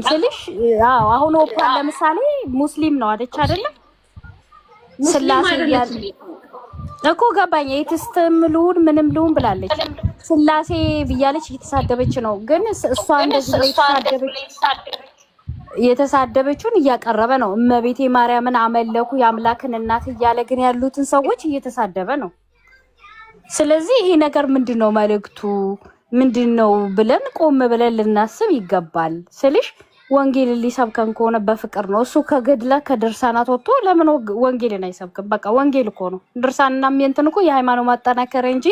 ስልሽ አሁን ኦፓል ለምሳሌ ሙስሊም ነው አይደል? ስላሴ እኮ ገባኝ። የትስተም ልሁን ምንም ልሁን ብላለች። ስላሴ ብያለች እየተሳደበች ነው። ግን እሷ እንደዚህ የተሳደበችውን እያቀረበ ነው። እመቤቴ ማርያምን አመለኩ የአምላክን እናት እያለ ግን ያሉትን ሰዎች እየተሳደበ ነው። ስለዚህ ይሄ ነገር ምንድነው መልእክቱ ምንድነው ብለን ቆም ብለን ልናስብ ይገባል ስልሽ ወንጌል ሊሰብከን ከሆነ በፍቅር ነው። እሱ ከገድላ ከድርሳናት ወጥቶ ለምን ወንጌልን አይሰብክም? በቃ ወንጌል እኮ ነው። ድርሳንና እንትን እኮ የሃይማኖት ማጠናከሪያ እንጂ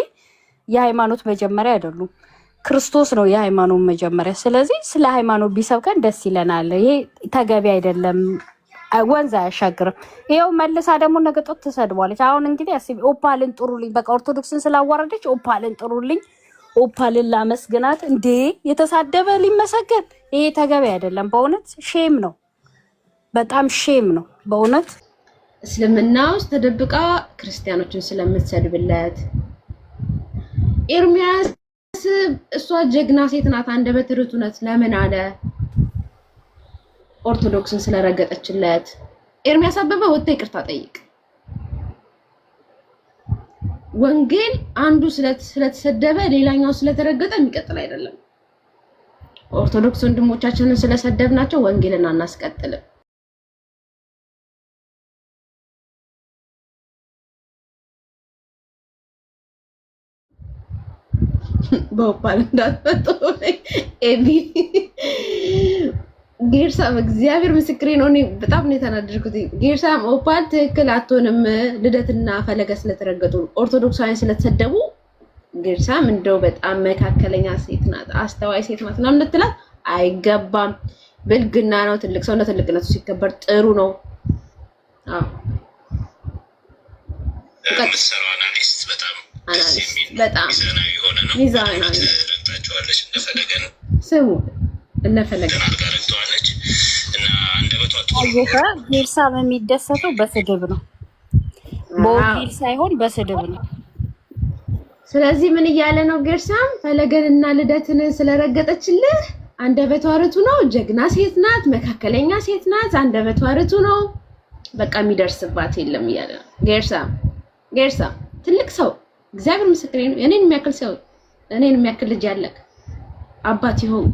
የሃይማኖት መጀመሪያ አይደሉም። ክርስቶስ ነው የሃይማኖት መጀመሪያ። ስለዚህ ስለ ሃይማኖት ቢሰብከን ደስ ይለናል። ይሄ ተገቢ አይደለም፣ ወንዝ አያሻግርም። ይሄው መልሳ ደግሞ ነገ ጧት ትሰድቧለች። አሁን እንግዲህ አስቢ፣ ኦፓልን ጥሩልኝ፣ በቃ ኦርቶዶክስን ስላዋረደች ኦፓልን ጥሩልኝ፣ ኦፓልን ላመስግናት። እንዴ የተሳደበ ሊመሰገን? ይሄ ተገቢ አይደለም። በእውነት ሼም ነው፣ በጣም ሼም ነው በእውነት። እስልምና ውስጥ ተደብቃ ክርስቲያኖችን ስለምትሰድብለት ኤርሚያስ እሷ ጀግና ሴት ናት፣ አንደበተ ርቱዕ ናት ለምን አለ? ኦርቶዶክስን ስለረገጠችለት ኤርሚያስ አበበ ወጥቶ ይቅርታ ጠይቅ። ወንጌል አንዱ ስለተሰደበ ሌላኛው ስለተረገጠ የሚቀጥል አይደለም። ኦርቶዶክስ ወንድሞቻችንን ስለሰደብናቸው ወንጌልን አናስቀጥልም። በኦፓል እንዳትመጡ ኤቢ ጌርሳም እግዚአብሔር ምስክሬ ነው። እኔ በጣም ነው የተናደድኩት። ጌርሳም ኦፓል ትክክል አትሆንም፣ ልደትና ፈለገ ስለተረገጡ ኦርቶዶክሳውያን ስለተሰደቡ ጌርሳም እንደው በጣም መካከለኛ ሴት ናት፣ አስተዋይ ሴት ናት ምናምን ልትላት አይገባም። ብልግና ነው። ትልቅ ሰው ለትልቅነቱ ሲከበር ጥሩ ነው። አዎ በጣም ሚዛናዊ ረግጣቸዋለች። ስሙ እነፈለገ አድርጋለች እና አንደበቷ ጌርሳም የሚደሰተው በስድብ ነው፣ በወንጌል ሳይሆን በስድብ ነው። ስለዚህ ምን እያለ ነው ጌርሳም? ፈለገንና ልደትን ስለረገጠችልህ አንደበቷ ርቱዕ ነው፣ ጀግና ሴት ናት፣ መካከለኛ ሴት ናት፣ አንደበቷ ርቱዕ ነው፣ በቃ የሚደርስባት የለም እያለ ነው ጌርሳም ትልቅ ሰው እግዚአብሔር ምስክሬ ነው። እኔን የሚያክል ሰው እኔን የሚያክል ልጅ ያለክ አባት ይሆንክ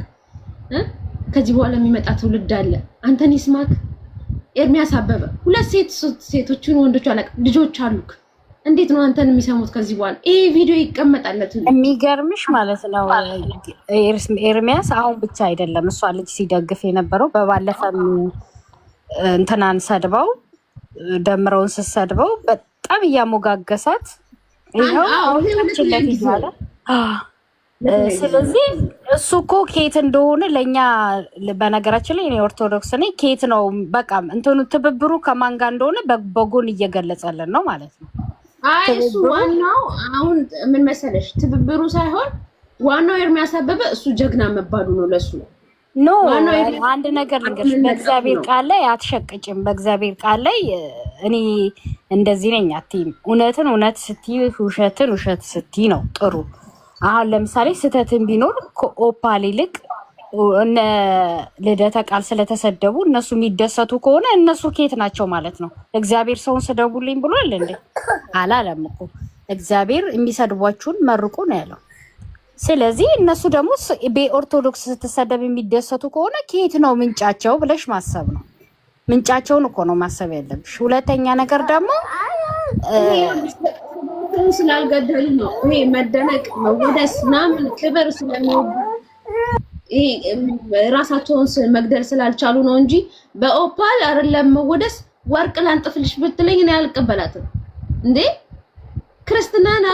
ከዚህ በኋላ የሚመጣ ትውልድ አለ። አንተን ይስማክ። ኤርሚያስ አበበ ሁለት ሴቶችን ወንዶች አለቅ ልጆች አሉክ። እንዴት ነው አንተን የሚሰሙት ከዚህ በኋላ? ይሄ ቪዲዮ ይቀመጣለት። የሚገርምሽ ማለት ነው ኤርሚያስ አሁን ብቻ አይደለም እሷ ልጅ ሲደግፍ የነበረው በባለፈም እንትናን ሰድበው ደምረውን ስትሰድበው በጣም እያሞጋገሳት ስለዚህ እሱ እኮ ኬት እንደሆነ ለኛ በነገራችን ላይ እኔ ኦርቶዶክስ ነኝ። ኬት ነው በቃ እንትኑ ትብብሩ ከማን ጋር እንደሆነ በጎን እየገለጸልን ነው ማለት ነው። አይ እሱ ዋናው አሁን ምን መሰለሽ ትብብሩ ሳይሆን ዋናው ኤርሚያስ አበበ እሱ ጀግና መባሉ ነው ለሱ ኖ አንድ ነገር ልንገርሽ፣ በእግዚአብሔር ቃል ላይ አትሸቅጭም። በእግዚአብሔር ቃል ላይ እኔ እንደዚህ ነኝ አትይም። እውነትን እውነት ስትይ ውሸትን ውሸት ስትይ ነው ጥሩ። አሁን ለምሳሌ ስህተትን ቢኖር ከኦፓል ይልቅ እነ ልደተ ቃል ስለተሰደቡ እነሱ የሚደሰቱ ከሆነ እነሱ ኬት ናቸው ማለት ነው? እግዚአብሔር ሰውን ስደቡልኝ ብሏል እንዴ? አላለም እኮ። እግዚአብሔር የሚሰድቧችሁን መርቁ ነው ያለው። ስለዚህ እነሱ ደግሞ በኦርቶዶክስ ስትሰደብ የሚደሰቱ ከሆነ ኬት ነው ምንጫቸው ብለሽ ማሰብ ነው። ምንጫቸውን እኮ ነው ማሰብ ያለብሽ። ሁለተኛ ነገር ደግሞ ስላልገደሉ ነው ይሄ መደነቅ መወደስ ምናምን ክብር ስለሚወዱ ይሄ ራሳቸውን መግደል ስላልቻሉ ነው እንጂ በኦፓል አይደለም መወደስ። ወርቅ ላንጥፍልሽ ብትለኝ እኔ አልቀበላትም እንዴ ክርስትናና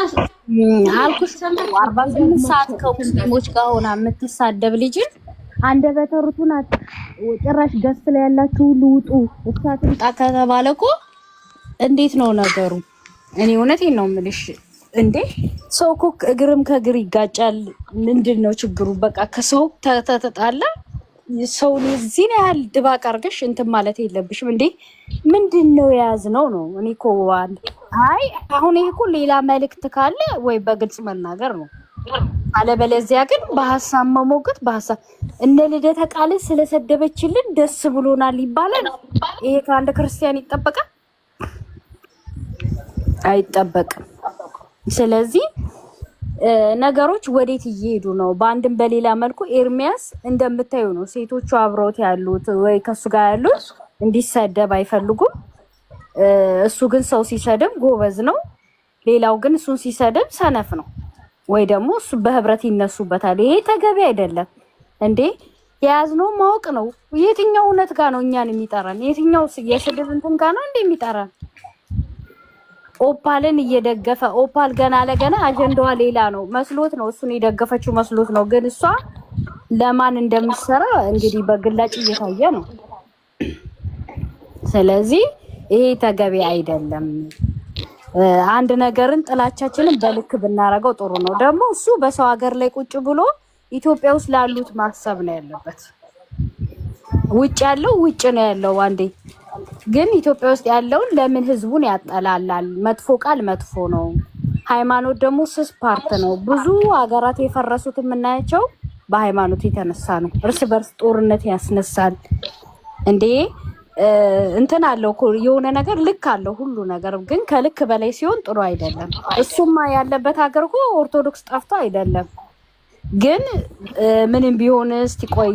አልኩሽ። 48 ሰዓት ከሙስሊሞች ጋር ሆና የምትሳደብ ልጅን አንደበተ ርቱዕ ናት። ጭራሽ ገስ ላይ ያላችሁ ሁሉ ውጡ እሳትን ጣ ከተባለ እኮ እንዴት ነው ነገሩ? እኔ እውነቴን ነው የምልሽ። እንዴ ሰው እኮ እግርም ከእግር ይጋጫል። ምንድን ነው ችግሩ? በቃ ከሰው ተተጣላ ሰው እዚህ ነው ያህል ድባቅ አድርገሽ እንትን ማለት የለብሽም እንዴ። ምንድን ነው የያዝነው ነው? እኔ እኮ አይ አሁን ይሄ እኮ ሌላ መልእክት ካለ ወይ በግልጽ መናገር ነው። አለበለዚያ ግን በሀሳብ መሞገት በሀሳብ እነ ልደተ ቃልን ስለሰደበችልን ደስ ብሎናል ይባላል። ይሄ ከአንድ ክርስቲያን ይጠበቃል? አይጠበቅም። ስለዚህ ነገሮች ወዴት እየሄዱ ነው? በአንድም በሌላ መልኩ ኤርሚያስ እንደምታዩ ነው። ሴቶቹ አብረውት ያሉት ወይ ከሱ ጋር ያሉት እንዲሰደብ አይፈልጉም። እሱ ግን ሰው ሲሰደብ ጎበዝ ነው። ሌላው ግን እሱን ሲሰደብ ሰነፍ ነው፣ ወይ ደግሞ እሱ በህብረት ይነሱበታል። ይሄ ተገቢ አይደለም እንዴ! የያዝነው ማወቅ ነው። የትኛው እውነት ጋር ነው እኛን የሚጠራን? የትኛው የስድብ እንትን ጋር ነው እንዴ የሚጠራን? ኦፓልን እየደገፈ ኦፓል ገና ለገና አጀንዳዋ ሌላ ነው መስሎት ነው እሱን የደገፈችው መስሎት ነው። ግን እሷ ለማን እንደምትሰራ እንግዲህ በግላጭ እየታየ ነው። ስለዚህ ይሄ ተገቢ አይደለም። አንድ ነገርን ጥላቻችንን በልክ ብናረገው ጥሩ ነው። ደግሞ እሱ በሰው ሀገር ላይ ቁጭ ብሎ ኢትዮጵያ ውስጥ ላሉት ማሰብ ነው ያለበት። ውጭ ያለው ውጭ ነው ያለው አንዴ። ግን ኢትዮጵያ ውስጥ ያለውን ለምን ህዝቡን ያጠላላል? መጥፎ ቃል መጥፎ ነው። ሃይማኖት ደግሞ ስስ ፓርት ነው። ብዙ ሀገራት የፈረሱት የምናያቸው በሃይማኖት የተነሳ ነው። እርስ በርስ ጦርነት ያስነሳል እንዴ። እንትን አለው እኮ የሆነ ነገር ልክ አለው ሁሉ ነገር፣ ግን ከልክ በላይ ሲሆን ጥሩ አይደለም። እሱማ ያለበት ሀገር እኮ ኦርቶዶክስ ጠፍቶ አይደለም። ግን ምንም ቢሆን እስቲ ቆይ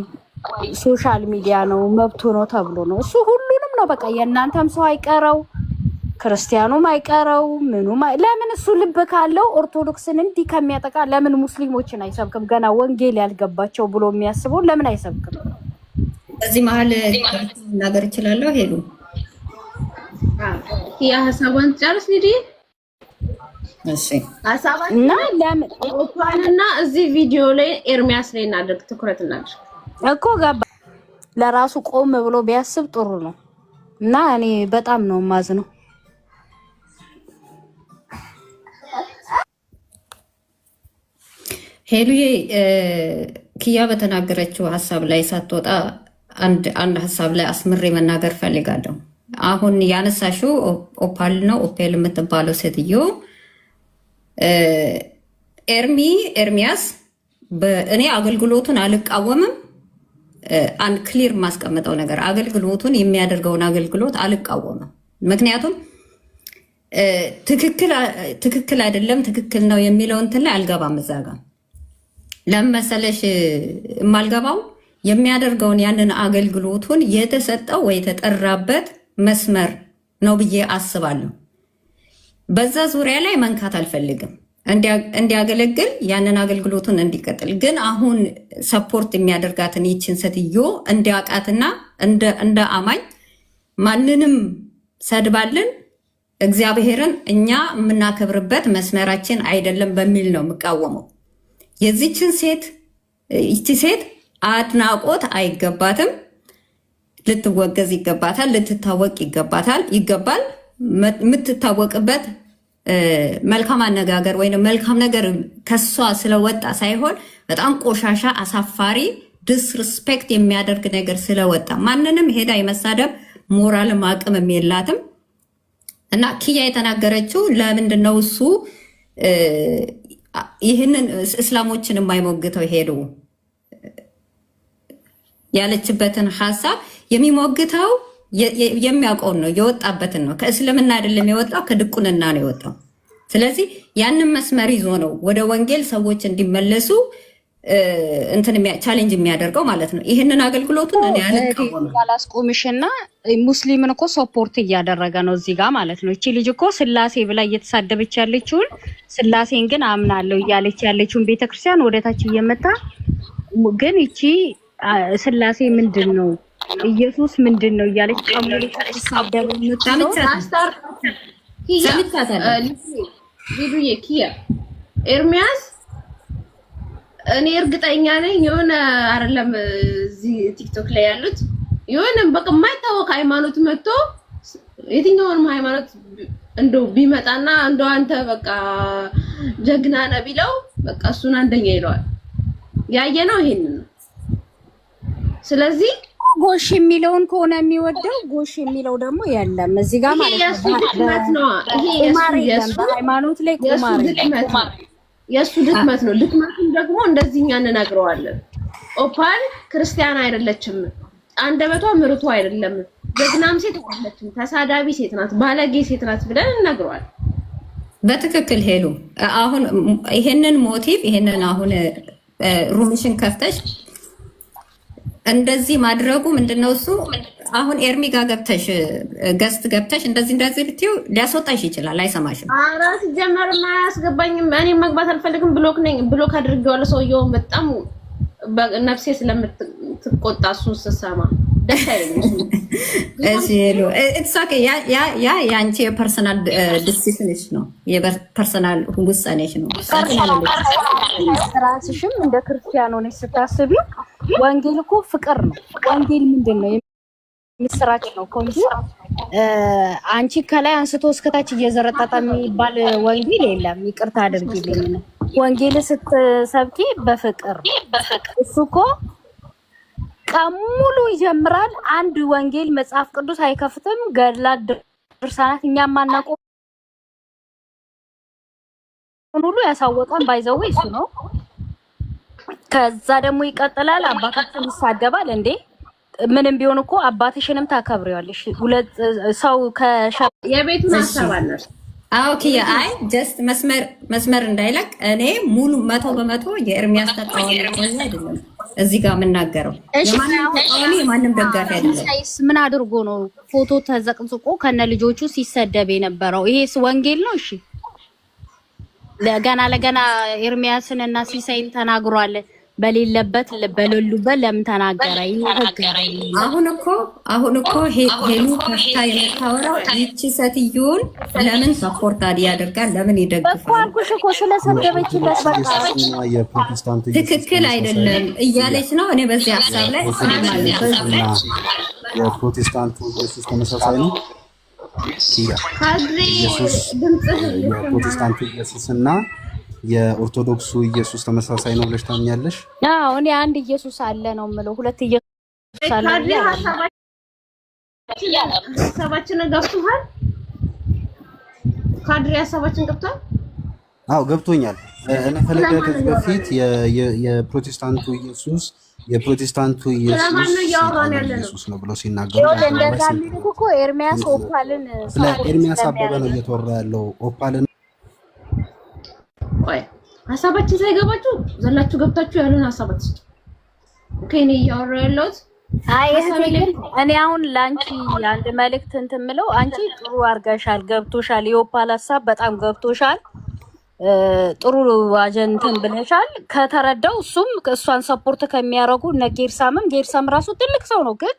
ሶሻል ሚዲያ ነው መብቱ ነው ተብሎ ነው እሱ ሁሉንም ነው በቃ። የእናንተም ሰው አይቀረው ክርስቲያኑም አይቀረው ምኑም ለምን እሱ ልብ ካለው ኦርቶዶክስን እንዲህ ከሚያጠቃ ለምን ሙስሊሞችን አይሰብክም? ገና ወንጌል ያልገባቸው ብሎ የሚያስበው ለምን አይሰብክም? በዚህ መሀል ነገር እችላለሁ ሄሉ ያ ሀሳቧን ጨርስ ልጅ። እሺ ሀሳቧን እና ለምን ኦፓልና እዚህ ቪዲዮ ላይ ኤርሚያስ ላይ እናድርግ፣ ትኩረት እናድርግ እኮ ገባ። ለራሱ ቆም ብሎ ቢያስብ ጥሩ ነው። እና እኔ በጣም ነው ማዝነው። ሄሉዬ ኪያ በተናገረችው ሀሳብ ላይ ሳትወጣ አንድ ሀሳብ ላይ አስምሬ መናገር ፈልጋለሁ። አሁን ያነሳሽው ኦፓል ነው ኦፔል የምትባለው ሴትዮ ኤርሚያስ እኔ አገልግሎቱን አልቃወምም። አንድ ክሊር ማስቀመጠው ነገር አገልግሎቱን የሚያደርገውን አገልግሎት አልቃወምም። ምክንያቱም ትክክል አይደለም ትክክል ነው የሚለው እንትን ላይ አልገባም። እዛ ጋር ለምን መሰለሽ የማልገባው የሚያደርገውን ያንን አገልግሎቱን የተሰጠው ወይ የተጠራበት መስመር ነው ብዬ አስባለሁ። በዛ ዙሪያ ላይ መንካት አልፈልግም። እንዲያገለግል ያንን አገልግሎቱን እንዲቀጥል ግን አሁን ሰፖርት የሚያደርጋትን ይችን ሴትዮ እንዲያውቃትና እንደ አማኝ ማንንም ሰድባልን እግዚአብሔርን እኛ የምናከብርበት መስመራችን አይደለም በሚል ነው የምቃወመው። የዚችን ይቺ ሴት አድናቆት አይገባትም። ልትወገዝ ይገባታል። ልትታወቅ ይገባል። የምትታወቅበት መልካም አነጋገር ወይም መልካም ነገር ከሷ ስለወጣ ሳይሆን በጣም ቆሻሻ፣ አሳፋሪ፣ ዲስሪስፔክት የሚያደርግ ነገር ስለወጣ ማንንም ሄዳ የመሳደብ ሞራልም አቅምም የላትም። እና ኪያ የተናገረችው ለምንድን ነው እሱ ይህንን እስላሞችን የማይሞግተው ሄዱ ያለችበትን ሀሳብ የሚሞግተው የሚያውቀውን ነው የወጣበትን ነው። ከእስልምና አይደለም የወጣው ከድቁንና ነው የወጣው። ስለዚህ ያንን መስመር ይዞ ነው ወደ ወንጌል ሰዎች እንዲመለሱ ቻሌንጅ የሚያደርገው ማለት ነው። ይህንን አገልግሎቱን እኔ አላስቆምሽና ሙስሊምን እኮ ሰፖርት እያደረገ ነው እዚህ ጋር ማለት ነው። እቺ ልጅ እኮ ስላሴ ብላ እየተሳደበች ያለችውን ስላሴን ግን አምናለሁ እያለች ያለችውን ቤተክርስቲያን ወደታች እየመታ ግን እቺ ስላሴ ምንድን ነው ኢየሱስ ምንድን ነው እያለች ቀሙሉ ተሳደበ ኪያ ኤርሚያስ እኔ እርግጠኛ ነኝ የሆነ አይደለም እዚህ ቲክቶክ ላይ ያሉት የሆነ በቃ የማይታወቅ ሃይማኖት መጥቶ የትኛውንም ሃይማኖት እንደው ቢመጣና እንደው አንተ በቃ ጀግና ነህ ቢለው በቃ እሱን አንደኛ ይለዋል። ያየነው ይሄንን ነው። ስለዚህ ጎሽ የሚለውን ከሆነ የሚወደው ጎሽ የሚለው ደግሞ የለም እዚህ ጋር ማለት ነው። ሃይማኖት ላይ ቁማር የእሱ ድክመት ነው። ድክመቱን ደግሞ እንደዚህ እኛ እንነግረዋለን። ኦፓል ክርስቲያን አይደለችም፣ አንደበቷ ምርቱ አይደለም፣ ጀግናም ሴት አይደለችም፣ ተሳዳቢ ሴት ናት፣ ባለጌ ሴት ናት ብለን እንነግረዋል። በትክክል ሄሉ አሁን ይሄንን ሞቲቭ ይሄንን አሁን ሩምሽን ከፍተሽ እንደዚህ ማድረጉ ምንድነው እሱ አሁን ኤርሚ ጋር ገብተሽ ገስት ገብተሽ እንደዚህ ልትይው ሊያስወጣሽ ይችላል። አይሰማሽም? ኧረ ሲጀመር አያስገባኝም። እኔ መግባት አልፈልግም። ብሎክ አድርጌዋለሁ። ሰውየው በጣም ነፍሴ ስለምትቆጣ እሱን ስሰማ ደስ አይለኝም። እሺ ሄሎ ኢትስ ኦኬ። ያ ያንቺ የፐርሰናል ዲሲሽንሽ ነው፣ የፐርሰናል ውሳኔሽ ነው። ራስሽም እንደ ክርስቲያን ሆነሽ ስታስቢ ወንጌል እኮ ፍቅር ነው። ወንጌል ምንድን ነው? ምስራች ነው እንጂ አንቺ ከላይ አንስቶ እስከታች እየዘረጠጠ የሚባል ወንጌል የለም። ይቅርታ አድርጊልኝ ነው። ወንጌል ስትሰብኪ በፍቅር እሱ እኮ ቀን ሙሉ ይጀምራል። አንድ ወንጌል መጽሐፍ ቅዱስ አይከፍትም። ገድላት፣ ድርሳናት እኛም ማናውቀው ሁሉ ያሳወቀን ባይዘው እሱ ነው። ከዛ ደግሞ ይቀጥላል። አባታችን ይሳደባል እንዴ! ምንም ቢሆን እኮ አባትሽንም ታከብሪዋለሽ። ሁለት ሰው የቤቱን አሰባለሽ። አዎ ኪያ፣ አይ ጀስት መስመር እንዳይለቅ እኔ ሙሉ 100% የኤርሚያስ ተቃዋሚ አይደለም እዚህ ጋር የምናገረው። የማንም ደጋፊ አይደለም። ምን አድርጎ ነው ፎቶ ተዘቅዝቆ ከነ ልጆቹ ሲሰደብ የነበረው? ይሄስ ወንጌል ነው? እሺ ለገና ኤርሚያስን እና ሲሳይን ተናግሯል። በሌለበት በሌሉበት ለምን ተናገረ? አሁን እኮ ሄሉ ከፍታ የምታወራው ይቺ ሴትዮን ለምን ሰፖርት ያደርጋል? ለምን ይደግፋል? እኮ አልኩሽ እኮ ስለሰደበችለት በቃ ትክክል አይደለም እያለች ነው። እኔ በዚህ ሀሳብ ላይ የፕሮቴስታንቱ ኢየሱስ ተመሳሳይ ነው። የፕሮቴስታንቱ ኢየሱስና የኦርቶዶክሱ ኢየሱስ ተመሳሳይ ነው ብለሽ ታምኛለሽ? አዎ እኔ አንድ ኢየሱስ አለ ነው የምለው። ሁለት ኢየሱስ አለ። ሀሳባችን ገብቶሃል? ካድሬ ሀሳባችን ገብቷል? አዎ ገብቶኛል። እኔ ፈለገ ከዚህ በፊት የፕሮቴስታንቱ ኢየሱስ ኢየሱስ ነው ብለው ሲናገሩ እንደዛ የሚሉት እኮ ኤርሚያስ ኦፓልን ስለ ኤርሚያስ አበበ ነው እየተወራ ያለው። ኦፓልን ቆይ ሀሳባችን ሳይገባችሁ ዘላችሁ ገብታችሁ ያሉን ሀሳባት ስጡ። ኦኬ እኔ እያወራሁ ያለሁት እኔ አሁን ላንቺ አንድ መልእክት እንትን የምለው አንቺ ጥሩ አድርገሻል፣ ገብቶሻል። የኦፓል ሀሳብ በጣም ገብቶሻል። ጥሩ አጀንተን ብለሻል ከተረዳው። እሱም እሷን ሰፖርት ከሚያረጉ እነ ጌርሳም ራሱ ትልቅ ሰው ነው፣ ግን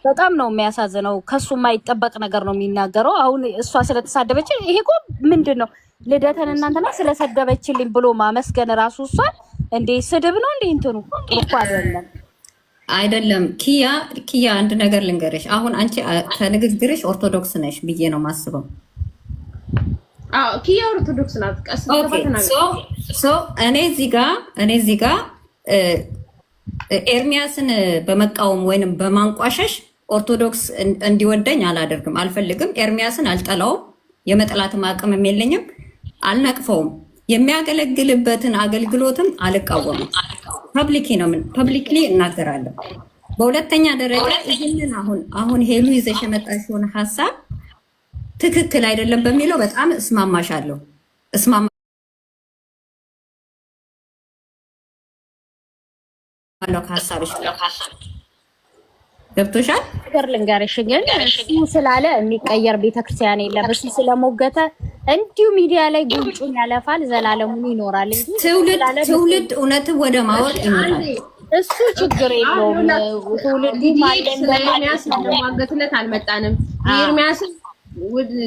በጣም ነው የሚያሳዝነው። ከሱ የማይጠበቅ ነገር ነው የሚናገረው። አሁን እሷ ስለተሳደበች ይሄ እኮ ምንድን ነው ልደተን እናንተና ስለሰደበችልኝ ብሎ ማመስገን ራሱ እሷን እንዴ ስድብ ነው እንዴ? እንትኑ ጥሩ አይደለም። ኪያ አንድ ነገር ልንገርሽ። አሁን አንቺ ከንግግርሽ ኦርቶዶክስ ነሽ ብዬ ነው ማስበው። አዎ ኪያ ኦርቶዶክስ ናት። እኔ እዚህ ጋር ኤርሚያስን በመቃወም ወይንም በማንቋሸሽ ኦርቶዶክስ እንዲወደኝ አላደርግም፣ አልፈልግም። ኤርሚያስን አልጠላውም፣ የመጥላትም አቅምም የለኝም፣ አልነቅፈውም። የሚያገለግልበትን አገልግሎትም አልቃወምም። ፐብሊክሊ እናገራለሁ። በሁለተኛ ደረጃ ይህንን አሁን ሄሉ ይዘሽ የመጣሽውን ሀሳብ ትክክል አይደለም በሚለው በጣም እስማማሻለሁ። ከሀሳብሽ ገብቶሻል። ነገር ልንገርሽ ግን እሱ ስላለ የሚቀየር ቤተክርስቲያን የለም። እሱ ስለሞገተ እንዲሁ ሚዲያ ላይ ጉንጩን ያለፋል፣ ዘላለሙን ይኖራል እንጂ ትውልድ እውነትን ወደ ማወቅ ይኖራል። እሱ ችግር የለውም። ትውልድ ኤርሚያስ ለማገትለት አልመጣንም። ኤርሚያስ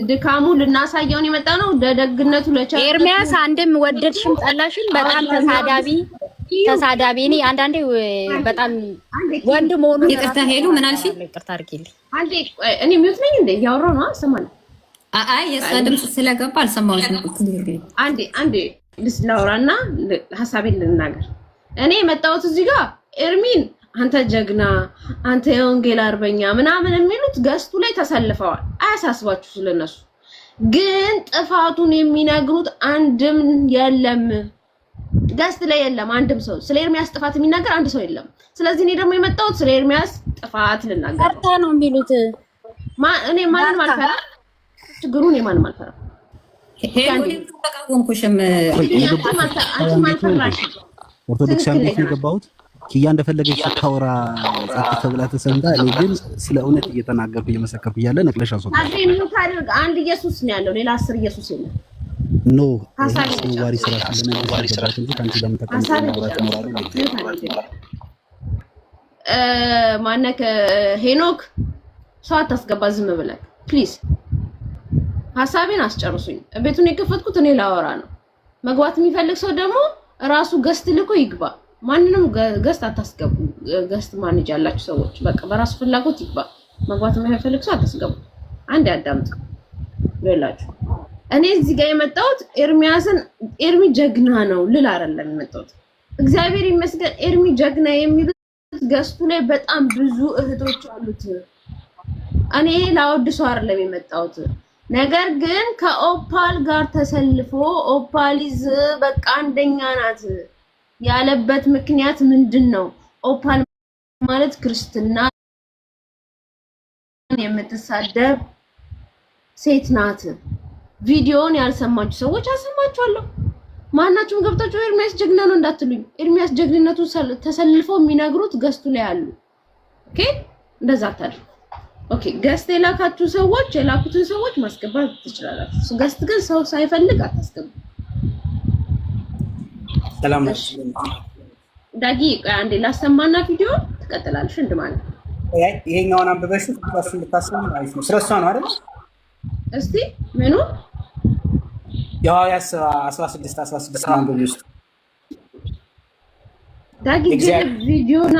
ድካሙ ልናሳየውን የመጣ ነው። ለደግነቱ ኤርሚያስ አንድም ወደድሽም ጠላሽም በጣም ተሳዳቢ እኔ አንዳንዴ በጣም ወንድ መሆኑ ይቅርታ ሄሉ ምን አልሽ? ይቅርታ አድርጊልኝ። አንዴ እኔ ሚውት ነኝ እንዴ? ያወራው ነው አሰማኝ። አይ የእሷ ድምፅ ስለገባ አልሰማሁሽም። አንዴ ልስላውራና ሀሳቤን ልናገር። እኔ የመጣሁት እዚህ ጋር ኤርሚን አንተ ጀግና፣ አንተ የወንጌል አርበኛ ምናምን የሚሉት ገስቱ ላይ ተሰልፈዋል። አያሳስባችሁ ስለነሱ። ግን ጥፋቱን የሚነግሩት አንድም የለም። ጋስት ላይ የለም አንድም ሰው ስለ ኤርሚያስ ጥፋት የሚናገር አንድ ሰው የለም። ስለዚህ እኔ ደግሞ የመጣሁት ስለ ኤርሚያስ ጥፋት ልናገር ፈርታ ነው የሚሉት። እኔ ማንንም አልፈራም። ችግሩን የማንም አልፈራም። ተቃወምኩሽም ኦርቶዶክሳን ቤት የገባሁት ኪያ እንደፈለገች ስታወራ ጸጥ ተብላ ተሰምታ፣ እኔ ግን ስለ እውነት እየተናገርኩ እየመሰከርኩ እያለ ነቅለሽ አስወጣ። አንድ ኢየሱስ ነው ያለው፣ ሌላ 10 ኢየሱስ የለም። ኖ ዋሪ ስራ ስለነገርኩሽ እንጂ ካንቺ ለምን ተቀምጠሽ ማውራት ሞራሉ ማነከ ሄኖክ ሰው አታስገባ፣ ዝም ብለህ ፕሊዝ። ሐሳቤን አስጨርሱኝ። ቤቱን የከፈትኩት እኔ ላወራ ነው። መግባት የሚፈልግ ሰው ደግሞ ራሱ ገስት ልኮ ይግባ። ማንንም ገስት አታስገቡ። ገስት ማኔጅ ያላችሁ ሰዎች በቃ በራሱ ፍላጎት ይግባ። መግባት የማይፈልግ ሰው አታስገቡ። አንድ ያዳምጥ ይላችሁ። እኔ እዚህ ጋር የመጣሁት ኤርሚ ጀግና ነው ልል አይደለም የመጣሁት። እግዚአብሔር ይመስገን ኤርሚ ጀግና የሚሉት ገስቱ ላይ በጣም ብዙ እህቶች አሉት። እኔ ላወድሰው አይደለም የመጣሁት። ነገር ግን ከኦፓል ጋር ተሰልፎ ኦፓሊዝ በቃ አንደኛ ናት ያለበት ምክንያት ምንድነው? ኦፓል ማለት ክርስትና የምትሳደብ ሴት ናት። ቪዲዮውን ያልሰማችሁ ሰዎች አሰማችኋለሁ። ማናችሁም ገብታችሁ ኤርሚያስ ጀግና ነው እንዳትሉኝ። ኤርሚያስ ጀግንነቱን ተሰልፈው የሚነግሩት ገስቱ ላይ አሉ። ኦኬ እንደዛ አታድርጉ። ኦኬ ገስት የላካችሁ ሰዎች የላኩትን ሰዎች ማስገባት ትችላላችሁ። ገስት ግን ሰው ሳይፈልግ አታስገቡ። ሰላም ዳጊ አንዴ ላሰማና ቪዲዮ ትቀጥላለሽ። እንደማለት ይሄኛውን አንብበሽ ትባሽ ልታሰሙ አሪፍ ነው። ስለሷ ነው አይደል? እስቲ ምኑ የሐዋርያት 16 አንብበሽ ውስጥ ዳጊ ቪዲዮና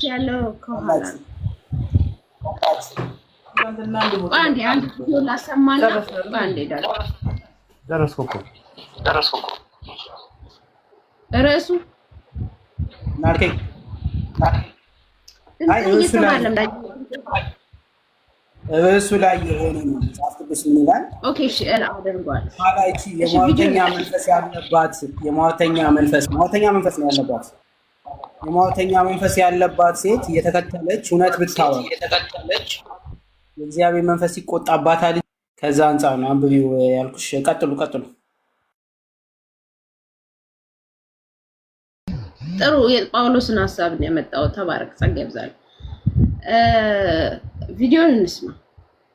ያለው ከኋላ አንዴ ቪዲዮ ላሰማና አንዴ ዳጊ ደረስኩ ርዕሱ ናርኬ እሱ ላይ የሆነ ነው መጽሐፍ ቅዱስ ምን ይላል? ኦኬ እሺ አደርጓል። ማላይቺ የሟርተኛ መንፈስ ያለባት የሟርተኛ መንፈስ ነው ያለባት የሟርተኛ መንፈስ ያለባት ሴት እየተከተለች እውነት ብታወራ የእግዚአብሔር መንፈስ ይቆጣባታል። ከዛ አንፃር ነው አንብቢው ያልኩሽ። ቀጥሉ። ጥሩ የጳውሎስን ሐሳብ ነው ያመጣው። ተባረክ ጸጋ ይብዛል። ቪዲዮን እንስማ።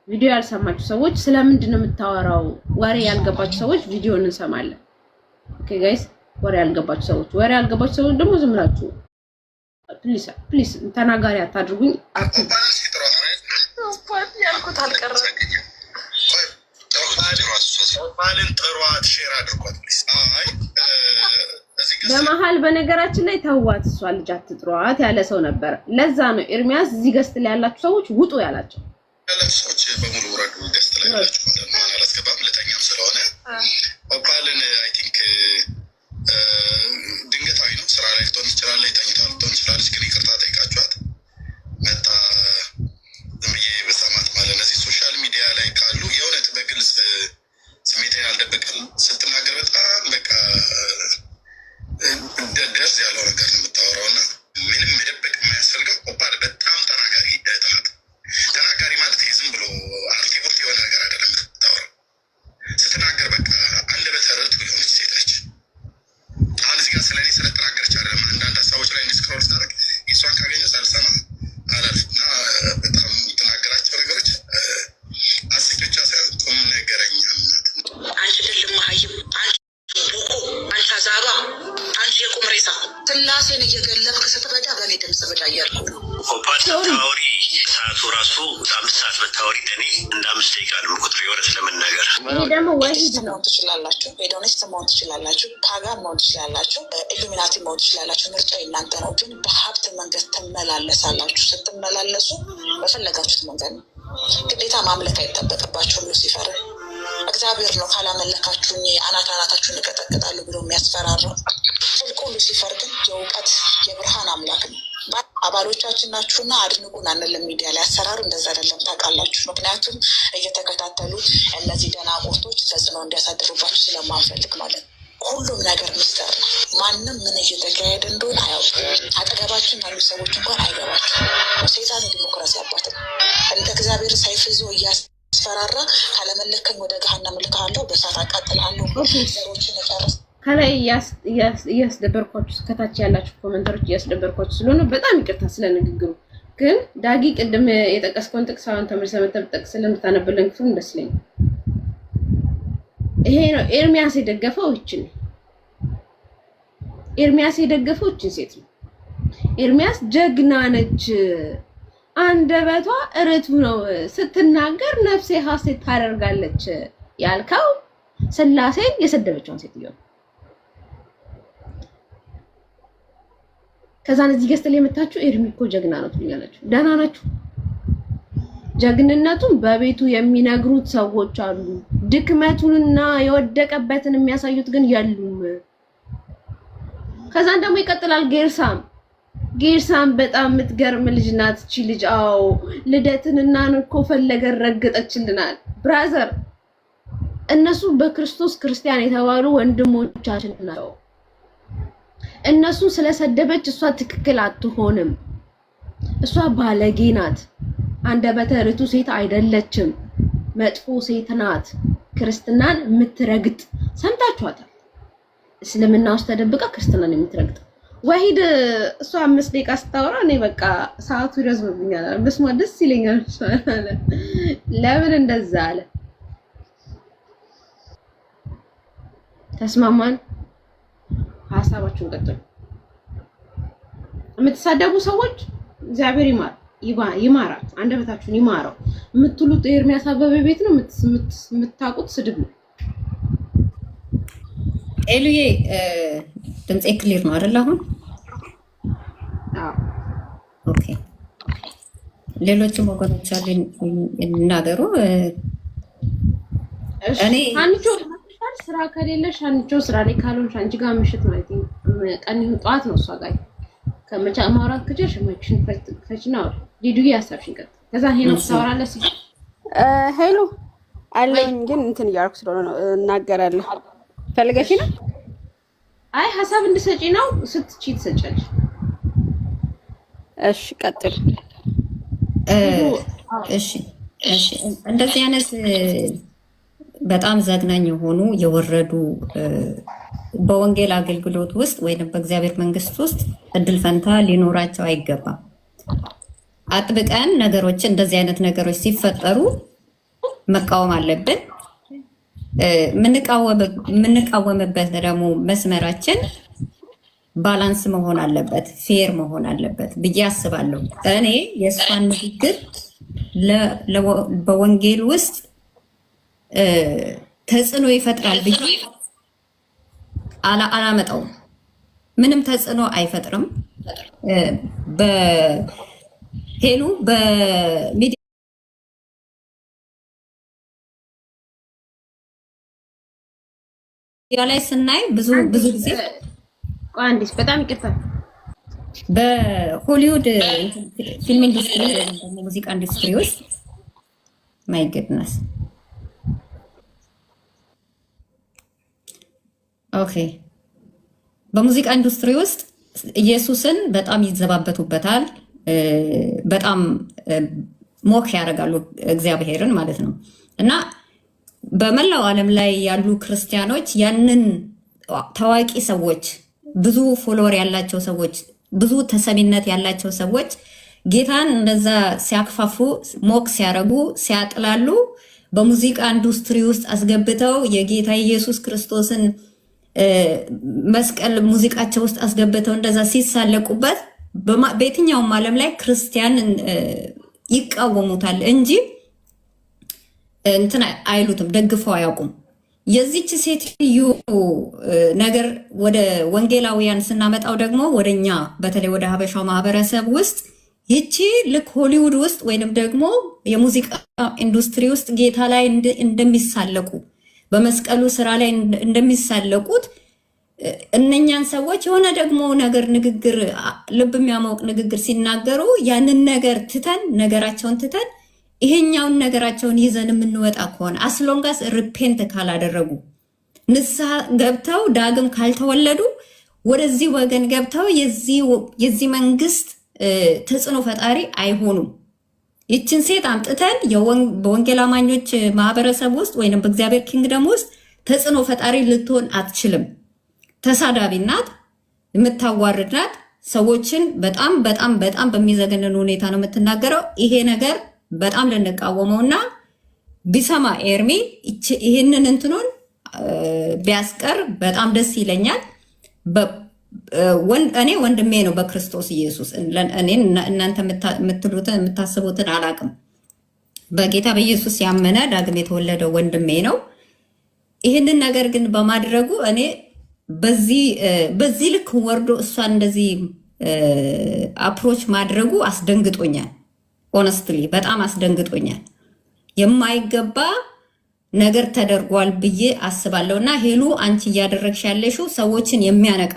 ቪዲዮ ያልሰማችሁ ሰዎች ስለምንድን ነው የምታወራው? ወሬ ያልገባችሁ ሰዎች ቪዲዮን እንሰማለን። ኦኬ ጋይስ፣ ወሬ ያልገባችሁ ሰዎች ደግሞ ዝም ብላችሁ ፕሊዝ ተናጋሪ አታድርጉኝ። ያልኩት አልቀረም። ኦፓልን ጥሯት፣ ሼር አድርጓት ፕሊዝ። በመሀል በነገራችን ላይ ተዋት፣ እሷ ልጅ አትጥሯት ያለ ሰው ነበር። ለዛ ነው ኤርሚያስ እዚህ ገስት ላይ ያላችሁ ሰዎች ውጡ ያላቸው። ሰዎች በሙሉ ወረዱ። ገስት ላይ ያላችሁ ማለት አላስገባም ልተኛም ስለሆነ ኦፓልን አይ ቲንክ ድንገታዊ ነው። ስራ ላይ ልትሆን ትችላለች፣ ተኝታ ልትሆን ትችላለች። ግን ይቅርታ ጠይቃችኋት መጣ ዝም ብዬ በሰማት ማለት እነዚህ ሶሻል ሚዲያ ላይ ካሉ የእውነት በግልጽ ስሜቴን አልደበቀም ስትናገር በጣም በቃ ደስ ያለው ነገር ነው የምታወራው እና ምንም መደበቅ የማያስፈልገው። ኦፓል በጣም ተናጋሪ እህት ናት። ተናጋሪ ማለት ዝም ብሎ አርቲቡርት የሆነ ነገር አይደለም የምታወራው። ስትናገር በቃ አንደበተ ርቱዕ የሆነች ሴት ነች። አሁን እዚህ ጋር ስለኔ ስለተናገረች አይደለም። አንዳንድ ሀሳቦች ላይ ስክሮል ሳደርግ የእሷን ካገኘሁት አልሰማ አላልፍ እና በጣም የምትናገራቸው ነገሮች አስቂኝ ብቻ ሳይሆን ቁም ነገረኛ ናት። አንቺ ድል መሀይም አንቺ አዛባ አንቺ የቁም ሬሳ ስላሴን እየገለብክ ስትበዳ በእኔ ድምፅ በዳ እያልኩ ነው። ኦፓል ስታወሪ ሰዓቱ ራሱ 5 ሰዓት ብታወሪ ለእኔ እንደ 5 ደቂቃ ነው ቁጥር የሆነ ስለምናገር። ይሄ ደግሞ ወሂድ ነው። ትችላላችሁ፣ ሄዶኒስት መሆን ትችላላችሁ፣ ፓጋን መሆን ትችላላችሁ፣ ኢሉሚናቲ መሆን ትችላላችሁ። ምርጫ የእናንተ ነው። ግን በሀብት መንገድ ትመላለሳላችሁ። ስትመላለሱ በፈለጋችሁት መንገድ ነው። ግዴታ ማምለክ አይጠበቅባችሁም። ሉሲፈር እግዚአብሔር ነው ካላመለካችሁኝ አናታችሁን እቀጠቅጣለሁ ብሎ የሚያስፈራራው ጥልቁ ሉሲፈር ግን የእውቀት የብርሃን አምላክ ነው። አባሎቻችን ናችሁና አድንቁን አንልም። ሚዲያ ላይ አሰራሩ እንደዛ አይደለም ታውቃላችሁ። ምክንያቱም እየተከታተሉ እነዚህ ደናቁርቶች ተጽዕኖ እንዲያሳድሩባችሁ ስለማንፈልግ ማለት ነው። ሁሉም ነገር ምስጢር ነው። ማንም ምን እየተካሄደ እንደሆነ አያውቅም። አጠገባችን ያሉ ሰዎች እንኳን አይገባቸው። ሰይጣን የዲሞክራሲ አባት ነው። እንደ እግዚአብሔር ሰይፍ ይዞ እያስፈራራ ካለመለከኝ ወደ ገሃነም እልክሃለሁ፣ በእሳት አቃጥልሃለሁ፣ ዘሮችን የጨረስ ከላይ እያስደበርኳችሁ ከታች ያላችሁ ኮመንተሮች እያስደበርኳችሁ ስለሆነ በጣም ይቅርታ ስለንግግሩ። ግን ዳጊ ቅድም የጠቀስከውን ጥቅስ አሁን ተመልሰህ ጠቅስ ስለምታነብልን ክፍል ደስ ይለኛል። ይሄ ነው ኤርሚያስ የደገፈው ይችን ኤርሚያስ የደገፈው ይችን ሴት ነው። ኤርሚያስ ጀግና ነች፣ አንደበቷ ርቱ ነው፣ ስትናገር ነፍሴ ሐሴት ታደርጋለች ያልከው ስላሴን የሰደበችውን ሴትዮ ነው። ከዛን እዚህ ገዝተል የመታችሁ ኤርሚ እኮ ጀግና ነው ትሉኛላችሁ። ደህና ናችሁ። ጀግንነቱን በቤቱ የሚነግሩት ሰዎች አሉ። ድክመቱንና የወደቀበትን የሚያሳዩት ግን የሉም። ከዛን ደግሞ ይቀጥላል። ጌርሳም በጣም የምትገርም ልጅ ናት እቺ ልጅ። አዎ ልደትንና እኮ ፈለገን ረገጠችልናል። ብራዘር እነሱ በክርስቶስ ክርስቲያን የተባሉ ወንድሞቻችን ናቸው። እነሱ ስለሰደበች እሷ ትክክል አትሆንም። እሷ ባለጌ ናት። አንደበተ ርቱዕ ሴት አይደለችም። መጥፎ ሴት ናት። ክርስትናን የምትረግጥ ሰምታችኋታል። እስልምና ውስጥ ተደብቃ ክርስትናን የምትረግጥ ወሂድ እሷ 5 ደቂቃ ስታወራ እኔ በቃ ሰዓቱ ይረዝምብኛል። በስማ ደስ ይለኛል። ለምን እንደዛ አለ? ተስማማን? ሐሳባችሁን ቀጥሉ። የምትሳደቡ ሰዎች እግዚአብሔር ይማራል፣ አንደበታችሁን ይማረው። የምትሉት ኤርሚያስ አበበ ቤት ነው የምታውቁት ስድብ ነው። ኤሉዬ ድምጼ ክሊር ነው አይደል? አሁን ኦኬ። ሌሎችም ወገኖች አሉ ይናገሩ። እኔ አንቺ ስራ ከሌለሽ አንቺ ስራ ላይ ካልሆንሽ አንቺ ጋር ምሽት ማለት ነው ቀን ይሁን ጠዋት ነው እሷ ጋር ከመቻ ማውራት ከጀሽ ማክሽን ፈችና ዲዱዬ ያሳፍሽን ቀጥ ከዛ ሄኖ ታወራለሽ። ሄሎ አለኝ ግን እንትን እያልኩ ስለሆነ ነው እናገራለሁ። ፈልገሽ ነው? አይ ሐሳብ እንድሰጪ ነው። ስትቺ ትሰጫለሽ። እሺ ቀጥል። እሺ እንደዚህ አይነት በጣም ዘግናኝ የሆኑ የወረዱ በወንጌል አገልግሎት ውስጥ ወይም በእግዚአብሔር መንግስት ውስጥ እድል ፈንታ ሊኖራቸው አይገባም። አጥብቀን ነገሮችን እንደዚህ አይነት ነገሮች ሲፈጠሩ መቃወም አለብን። የምንቃወምበት ደግሞ መስመራችን ባላንስ መሆን አለበት፣ ፌር መሆን አለበት ብዬ አስባለሁ። እኔ የእሷን ንግግር በወንጌል ውስጥ ተጽዕኖ ይፈጥራል ብዬ አላመጣውም። ምንም ተጽዕኖ አይፈጥርም። በሄሉ በሚዲያ ላይ ስናይ ብዙ ጊዜ አንዲስ በጣም ይቅርታል በሆሊውድ ፊልም ኢንዱስትሪ ወይም ሙዚቃ ኢንዱስትሪ ውስጥ ማይ ጉድነስ ኦኬ፣ በሙዚቃ ኢንዱስትሪ ውስጥ ኢየሱስን በጣም ይዘባበቱበታል። በጣም ሞክ ያደርጋሉ እግዚአብሔርን ማለት ነው። እና በመላው ዓለም ላይ ያሉ ክርስቲያኖች ያንን ታዋቂ ሰዎች፣ ብዙ ፎሎወር ያላቸው ሰዎች፣ ብዙ ተሰሚነት ያላቸው ሰዎች ጌታን እንደዛ ሲያክፋፉ፣ ሞክ ሲያደርጉ፣ ሲያጥላሉ በሙዚቃ ኢንዱስትሪ ውስጥ አስገብተው የጌታ ኢየሱስ ክርስቶስን መስቀል ሙዚቃቸው ውስጥ አስገብተው እንደዛ ሲሳለቁበት በየትኛውም ዓለም ላይ ክርስቲያንን ይቃወሙታል እንጂ እንትን አይሉትም፣ ደግፈው አያውቁም። የዚች ሴትዮ ነገር ወደ ወንጌላውያን ስናመጣው ደግሞ ወደኛ በተለይ ወደ ሀበሻው ማህበረሰብ ውስጥ ይቺ ልክ ሆሊውድ ውስጥ ወይንም ደግሞ የሙዚቃ ኢንዱስትሪ ውስጥ ጌታ ላይ እንደሚሳለቁ በመስቀሉ ስራ ላይ እንደሚሳለቁት እነኛን ሰዎች የሆነ ደግሞ ነገር ንግግር ልብ የሚያሞቅ ንግግር ሲናገሩ ያንን ነገር ትተን ነገራቸውን ትተን ይሄኛውን ነገራቸውን ይዘን የምንወጣ ከሆነ አስሎንጋስ ሪፔንት ካላደረጉ ንስሐ ገብተው ዳግም ካልተወለዱ ወደዚህ ወገን ገብተው የዚህ መንግስት ተጽዕኖ ፈጣሪ አይሆኑም። ይችን ሴት አምጥተን በወንጌል አማኞች ማህበረሰብ ውስጥ ወይንም በእግዚአብሔር ኪንግደም ውስጥ ተጽዕኖ ፈጣሪ ልትሆን አትችልም። ተሳዳቢ ናት፣ የምታዋርድ ናት። ሰዎችን በጣም በጣም በጣም በሚዘገንን ሁኔታ ነው የምትናገረው። ይሄ ነገር በጣም ልንቃወመውና ቢሰማ ኤርሚ ይሄንን እንትኑን ቢያስቀር በጣም ደስ ይለኛል። እኔ ወንድሜ ነው በክርስቶስ ኢየሱስ። እኔን እናንተ የምትሉትን የምታስቡትን አላቅም። በጌታ በኢየሱስ ያመነ ዳግም የተወለደው ወንድሜ ነው። ይህንን ነገር ግን በማድረጉ እኔ በዚህ ልክ ወርዶ እሷን እንደዚህ አፕሮች ማድረጉ አስደንግጦኛል። ሆነስትሊ በጣም አስደንግጦኛል። የማይገባ ነገር ተደርጓል ብዬ አስባለሁ። እና ሄሉ አንቺ እያደረግሽ ያለሽው ሰዎችን የሚያነቃ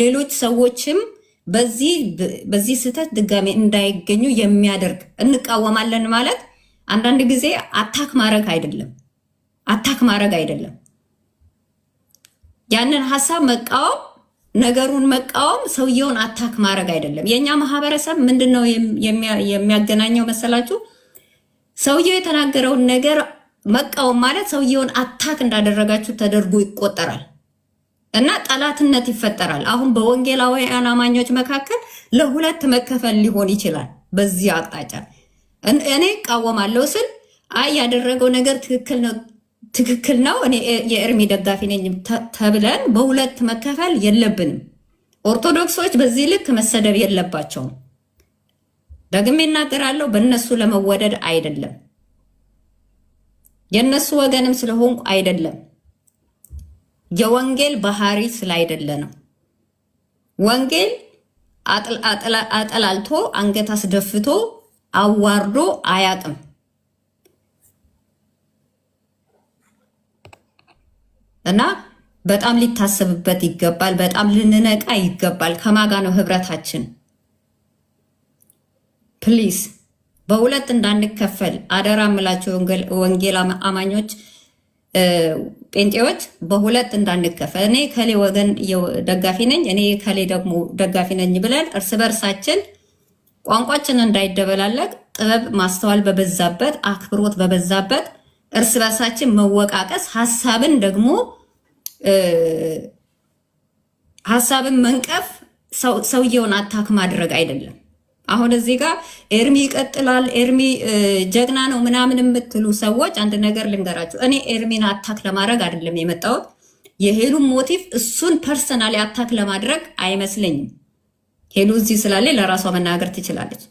ሌሎች ሰዎችም በዚህ ስህተት ድጋሜ እንዳይገኙ የሚያደርግ እንቃወማለን ማለት አንዳንድ ጊዜ አታክ ማድረግ አይደለም። ያንን ሀሳብ መቃወም፣ ነገሩን መቃወም፣ ሰውየውን አታክ ማድረግ አይደለም። የኛ ማህበረሰብ ምንድነው የሚያገናኘው መሰላችሁ? ሰውየው የተናገረውን ነገር መቃወም ማለት ሰውየውን አታክ እንዳደረጋችሁ ተደርጎ ይቆጠራል እና ጠላትነት ይፈጠራል። አሁን በወንጌላውያን አማኞች መካከል ለሁለት መከፈል ሊሆን ይችላል። በዚህ አቅጣጫ እኔ እቃወማለሁ ስል አይ ያደረገው ነገር ትክክል ነው እኔ የኤርሚ ደጋፊ ነኝ ተብለን በሁለት መከፈል የለብንም። ኦርቶዶክሶች በዚህ ልክ መሰደብ የለባቸውም። ደግሜ እናገራለሁ፣ በእነሱ ለመወደድ አይደለም፣ የእነሱ ወገንም ስለሆንኩ አይደለም፣ የወንጌል ባህሪ ስላይደለ ነው። ወንጌል አጠላልቶ አንገት አስደፍቶ አዋርዶ አያቅም። እና በጣም ሊታሰብበት ይገባል። በጣም ልንነቃ ይገባል። ከማጋ ነው ህብረታችን? ፕሊዝ በሁለት እንዳንከፈል አደራ የምላቸው ወንጌል አማኞች ጴንጤዎች፣ በሁለት እንዳንከፈል። እኔ ከሌ ወገን ደጋፊ ነኝ፣ እኔ ከሌ ደግሞ ደጋፊ ነኝ ብለን እርስ በርሳችን ቋንቋችን እንዳይደበላለቅ ጥበብ ማስተዋል በበዛበት አክብሮት በበዛበት እርስ በርሳችን መወቃቀስ፣ ሀሳብን መንቀፍ፣ ሰውየውን አታክ ማድረግ አይደለም። አሁን እዚህ ጋር ኤርሚ ይቀጥላል፣ ኤርሚ ጀግና ነው ምናምን የምትሉ ሰዎች አንድ ነገር ልንገራችሁ። እኔ ኤርሚን አታክ ለማድረግ አይደለም የመጣሁት። የሄሉን ሞቲቭ እሱን ፐርሰናሊ አታክ ለማድረግ አይመስለኝም። ሄሉ እዚህ ስላለ ለራሷ መናገር ትችላለች።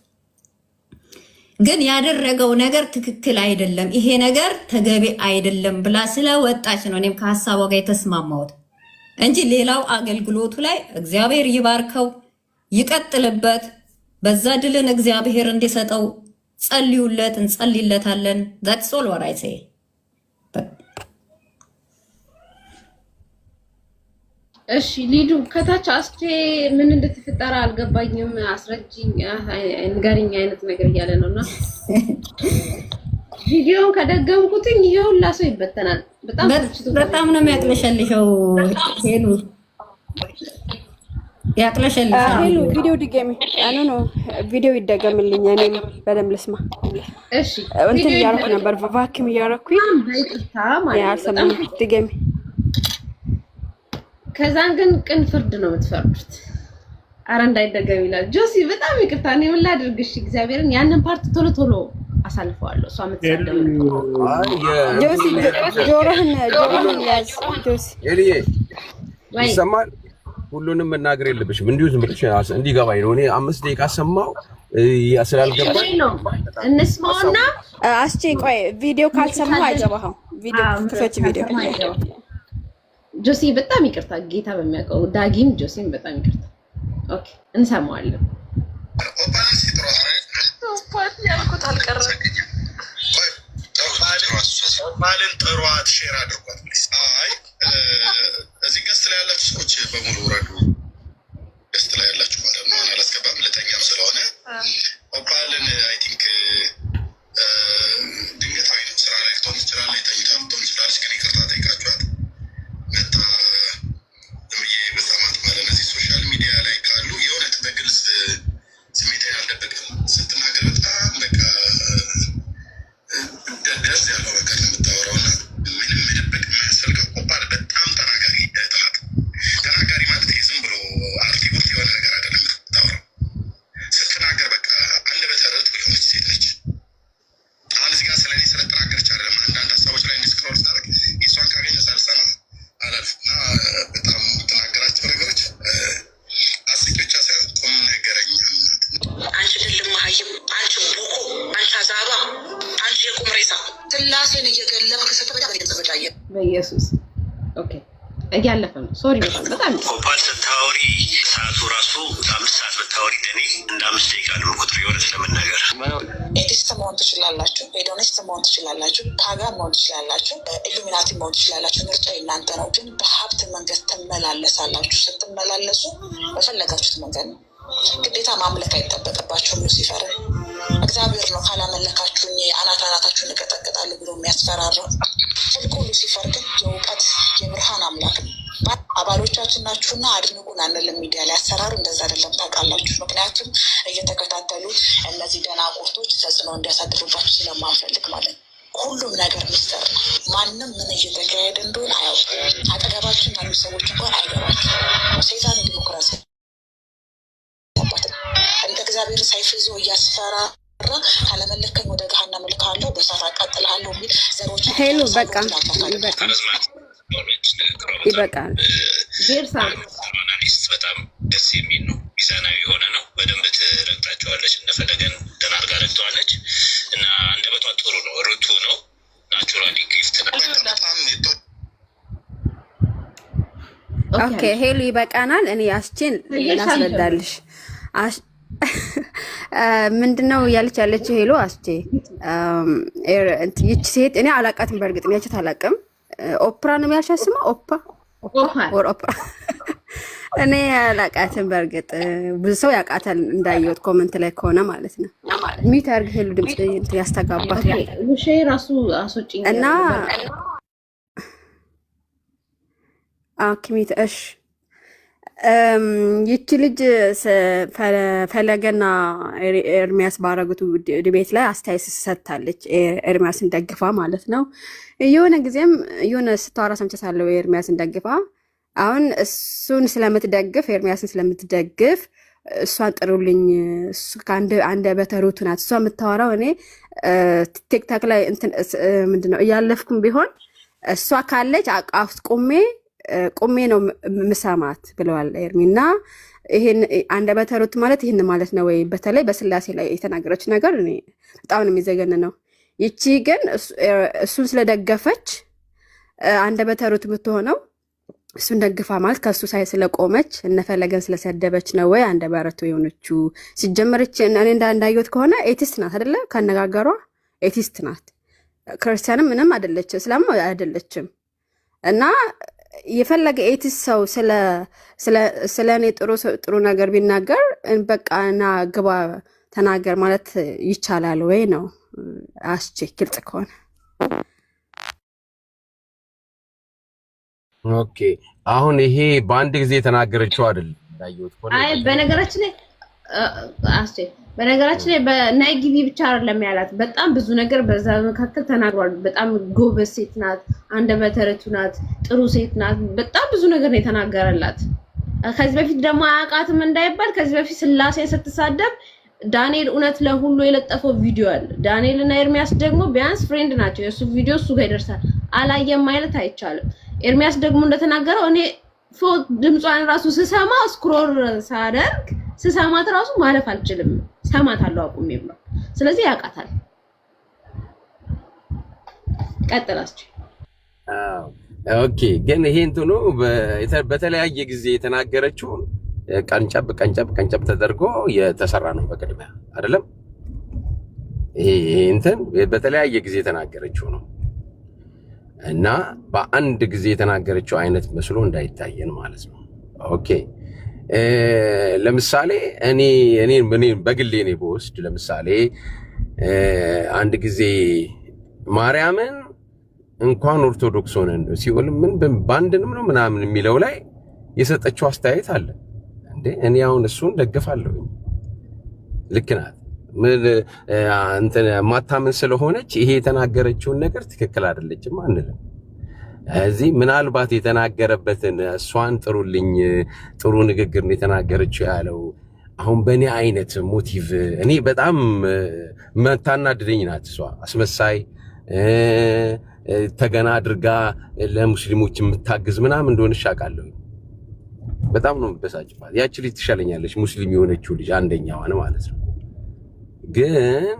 ግን ያደረገው ነገር ትክክል አይደለም፣ ይሄ ነገር ተገቢ አይደለም ብላ ስለወጣች ነው እኔም ከሀሳቧ ጋር የተስማማሁት እንጂ ሌላው አገልግሎቱ ላይ እግዚአብሔር ይባርከው ይቀጥልበት። በዛ ድልን እግዚአብሔር እንዲሰጠው ጸልዩለት፣ እንጸልይለታለን። that's all what I say። እሺ ሊዱ ከታች አስቼ ምን እንደተፈጠረ አልገባኝም፣ አስረጅኝ፣ ንገሪኝ አይነት ነገር እያለ ነውና ቪዲዮውን ከደገምኩትኝ ይሄ ሁላ ሰው ይበተናል። በጣም ነው የሚያቅለሸልሸው ሄሉ ያቅለሸልሻል። ሄሉ ቪዲዮ ድገሚ። አኑ ነው ቪዲዮ ይደገምልኝ፣ እኔም በደንብ ልስማ። እሺ እንትን እያደረኩ ነበር፣ ቫኪም እያደረኩኝ ያልሰማኝ። ድገሚ። ከዛን ግን ቅን ፍርድ ነው የምትፈርዱት። አረ እንዳይደገም ይላል ጆሲ። በጣም ይቅርታ ነው ምን ላድርግሽ? እግዚአብሔርን ያንን ፓርት ቶሎ ቶሎ አሳልፈዋለሁ። እሷ የምትሳደብ ጆሲ፣ ጆሮህን ያዝ ጆሲ። ኤሊዬ ይሰማል? ሁሉንም መናገር የለብሽም። እንዲሁ ዝም ብለሽ እንዲገባኝ ነው። እኔ 5 ደቂቃ ሰማው ስላልገባኝ ነው። እንስማውና አስቼ ቆይ፣ ቪዲዮ ካልሰማው አይገባህም። ቪዲዮ ክፈች። ቪዲዮ ጆሲ በጣም ይቅርታ፣ ጌታ በሚያውቀው ዳጊም ጆሲም በጣም ይቅርታ። ኦኬ እንሰማዋለን። ያልኩት አልቀረም። ኦፓልን ጥሯት፣ ሼር አድርጓት ፕሊዝ። አይ እዚህ ገስት ላይ ያላችሁ ሰዎች በሙሉ ውረዱ። ገስት ላይ ያላችሁ ማለት ነው። አላስገባም ልተኛም ስለሆነ ኦፓልን አይ ቲንክ ድንገታዊ ነው። ስራ ላይ ልትሆን ትችላለች፣ ተኝታ ልትሆን ትችላለች። ግን ይቅርታ ጠይቃችኋት ሴት ነች። አሁን እዚህ ጋር ስለኔ ስለተናገረች አይደለም አንዳንድ ሀሳቦች ላይ ስክሮል ሳደርግ የእሷን ካገኘሁ ሳልሰማ አላልፍም እና በጣም የምትናገራቸው ነገሮች አስቂ ብቻ ሳይሆን ቁም ነገረኛ ናት። አንቺ ድል መሀይም፣ አንቺ ቡኮ፣ አንቺ አዛባ፣ አንቺ የቁም ሬሳ ስላሴን እየገለበ ከሰተበዳ በደንዘበዳየ በኢየሱስ ኦኬ እያለፈ ነው። ሶሪ በጣም ኮፓል ስታወሪ ሰዓቱ ራሱ 5 ሰዓት ብታወሪ እኔ እንደ 5 ደቂቃ ነው ቁጥር የሆነ ስለመናገር ኤቲስት መሆን ትችላላችሁ፣ ሄዶኒስት መሆን ትችላላችሁ፣ ፓጋን መሆን ትችላላችሁ፣ ኢሉሚናቲ መሆን ትችላላችሁ። ምርጫ እናንተ ነው። ግን በሀብት መንገድ ትመላለሳላችሁ። ስትመላለሱ በፈለጋችሁት መንገድ ነው። ግዴታ ማምለክ አይጠበቅባችሁም። ሉሲፈር እግዚአብሔር ነው ካላመለካችሁኝ አናታችሁን እቀጠቅጣለሁ ብሎ የሚያስፈራራው ትልቁ ሉሲፈር ግን የእውቀት የብርሃን አምላክ ነው። አባሎቻችን ናችሁና አድንቁን አንልም። ሚዲያ ላይ አሰራሩ እንደዛ አይደለም ታውቃላችሁ። ምክንያቱም እየተከታተሉ እነዚህ ደናቁርቶች ተጽዕኖ እንዲያሳድሩባችሁ ስለማንፈልግ ማለት ነው። ሁሉም ነገር ሚስጥር ነው። ማንም ምን እየተካሄደ እንደሆነ አያውቅም። አጠገባችን ያሉ ሰዎች እንኳን አይገባቸውም። ሰይጣን ዲሞክራሲ እንደ እግዚአብሔር ሰይፍ ይዞ እያስፈራራ ካለመለከኝ ወደ ገሃነም እልክሃለሁ በእሳት አቃጥልሃለሁ የሚል ዘሮች ሄሎ በቃ ይበቃል። አናሊስት በጣም ደስ የሚል ነው። ሚዛናዊ የሆነ ነው። በደንብ ትረግጣቸዋለች። እንደፈለገን ደህና አድርጋ ረግጠዋለች እና አንደበቷ ጥሩ ነው። ርቱ ነው። ናቹራሊ ጊፍት ነው። ኦኬ ሄሎ ይበቃናል። እኔ አስችን ላስረዳልሽ። ምንድነው ያለች ያለችው? ሄሎ አስቼ ይቺ ሴት እኔ አላቃትም። በእርግጥ ነው ያችት አላቅም። ኦፕራ ነው ያልሻት ስማ ኦፕራ እኔ አላቃትም። በእርግጥ ብዙ ሰው ያውቃታል እንዳየሁት ኮመንት ላይ ከሆነ ማለት ነው። ሚት አድርግ ሄሉ ድምጽ ያስተጋባት ውሼ ራሱ አሶጭኝ እና ሚት እሺ ይቺ ልጅ ፈለገና ኤርሚያስ ባረጉት ዲቤት ላይ አስተያየት ሰጥታለች። ኤርሚያስን ደግፋ ማለት ነው። የሆነ ጊዜም የሆነ ስታወራ ሰምቻታለሁ። ኤርሚያስን ደግፋ አሁን እሱን ስለምትደግፍ ኤርሚያስን ስለምትደግፍ እሷን ጥሩልኝ፣ እሱ አንደበተ ርቱዕ ናት እሷ የምታወራው። እኔ ቲክታክ ላይ ምንድነው እያለፍኩም ቢሆን እሷ ካለች ቁሜ ነው ምሰማት ብለዋል ኤርሚና። ይሄን አንደበተ ርቱዕ ማለት ይሄን ማለት ነው ወይ? በተለይ በስላሴ ላይ የተናገረች ነገር እኔ በጣም ነው የሚዘገን ነው። ይቺ ግን እሱን ስለደገፈች አንደበተ ርቱዕ የምትሆነው እሱን ደግፋ ማለት ከሱ ሳይ ስለቆመች እነፈለገን ስለሰደበች ነው ወይ አንደበተ ርቱዕ የሆነችው? ሲጀመረች እኔ እንዳየሁት ከሆነ ኤቲስት ናት አይደለ? ካነጋገሯ ኤቲስት ናት። ክርስቲያንም ምንም አይደለች፣ እስላም አይደለችም። እና የፈለገ ኤቲስት ሰው ስለ እኔ ጥሩ ነገር ቢናገር በቃ እና ግባ ተናገር ማለት ይቻላል ወይ ነው? አስቼ ግልጽ ከሆነ ኦኬ። አሁን ይሄ በአንድ ጊዜ የተናገረችው አይደል? እንዳየሁት ከሆነ አይ በነገራችን ላይ በናይ ጊዜ ብቻ አይደለም ያላት፣ በጣም ብዙ ነገር በዛ መካከል ተናግሯል። በጣም ጎበዝ ሴት ናት፣ አንደበተ ርቱዕ ናት፣ ጥሩ ሴት ናት። በጣም ብዙ ነገር ነው የተናገረላት። ከዚህ በፊት ደግሞ አያውቃትም እንዳይባል ከዚህ በፊት ስላሴን ስትሳደብ ዳንኤል እውነት ለሁሉ የለጠፈው ቪዲዮ አለ። ዳንኤል እና ኤርሚያስ ደግሞ ቢያንስ ፍሬንድ ናቸው። የሱ ቪዲዮ እሱ ጋር ይደርሳል። አላየም ማለት አይቻልም። ኤርሚያስ ደግሞ እንደተናገረው እኔ ድምጿን ራሱ ስሰማ ስክሮል ሳደርግ ስሰማት ራሱ ማለፍ አልችልም፣ ሰማታለሁ አቁሜ ብሎ። ስለዚህ ያውቃታል። ቀጥላችሁ ኦኬ። ግን ይሄ እንትኑ በተለያየ ጊዜ የተናገረችው ቀንጨብ ተደርጎ የተሰራ ነው በቅድሚያ አይደለም። ይሄ እንትን በተለያየ ጊዜ የተናገረችው ነው እና በአንድ ጊዜ የተናገረችው አይነት መስሎ እንዳይታየን ማለት ነው። ኦኬ። ለምሳሌ እኔ በግሌ እኔ በወስድ ለምሳሌ አንድ ጊዜ ማርያምን እንኳን ኦርቶዶክስ ሆነን ሲኦል ምን ባንድንም ነው ምናምን የሚለው ላይ የሰጠችው አስተያየት አለ እንዴ። እኔ አሁን እሱን ደግፋለሁ። ልክ ናት። ምን እንትን ማታምን ስለሆነች ይሄ የተናገረችውን ነገር ትክክል አይደለችም አንልም። እዚህ ምናልባት የተናገረበትን እሷን ጥሩልኝ ጥሩ ንግግር ነው የተናገረችው ያለው አሁን በእኔ አይነት ሞቲቭ እኔ በጣም መታናድደኝ ናት እሷ አስመሳይ ተገና አድርጋ ለሙስሊሞች የምታግዝ ምናምን እንደሆነች አውቃለሁ። በጣም ነው የምበሳጭባት። ያቺ ልጅ ትሻለኛለች ሙስሊም የሆነችው ልጅ አንደኛዋን ማለት ነው። ግን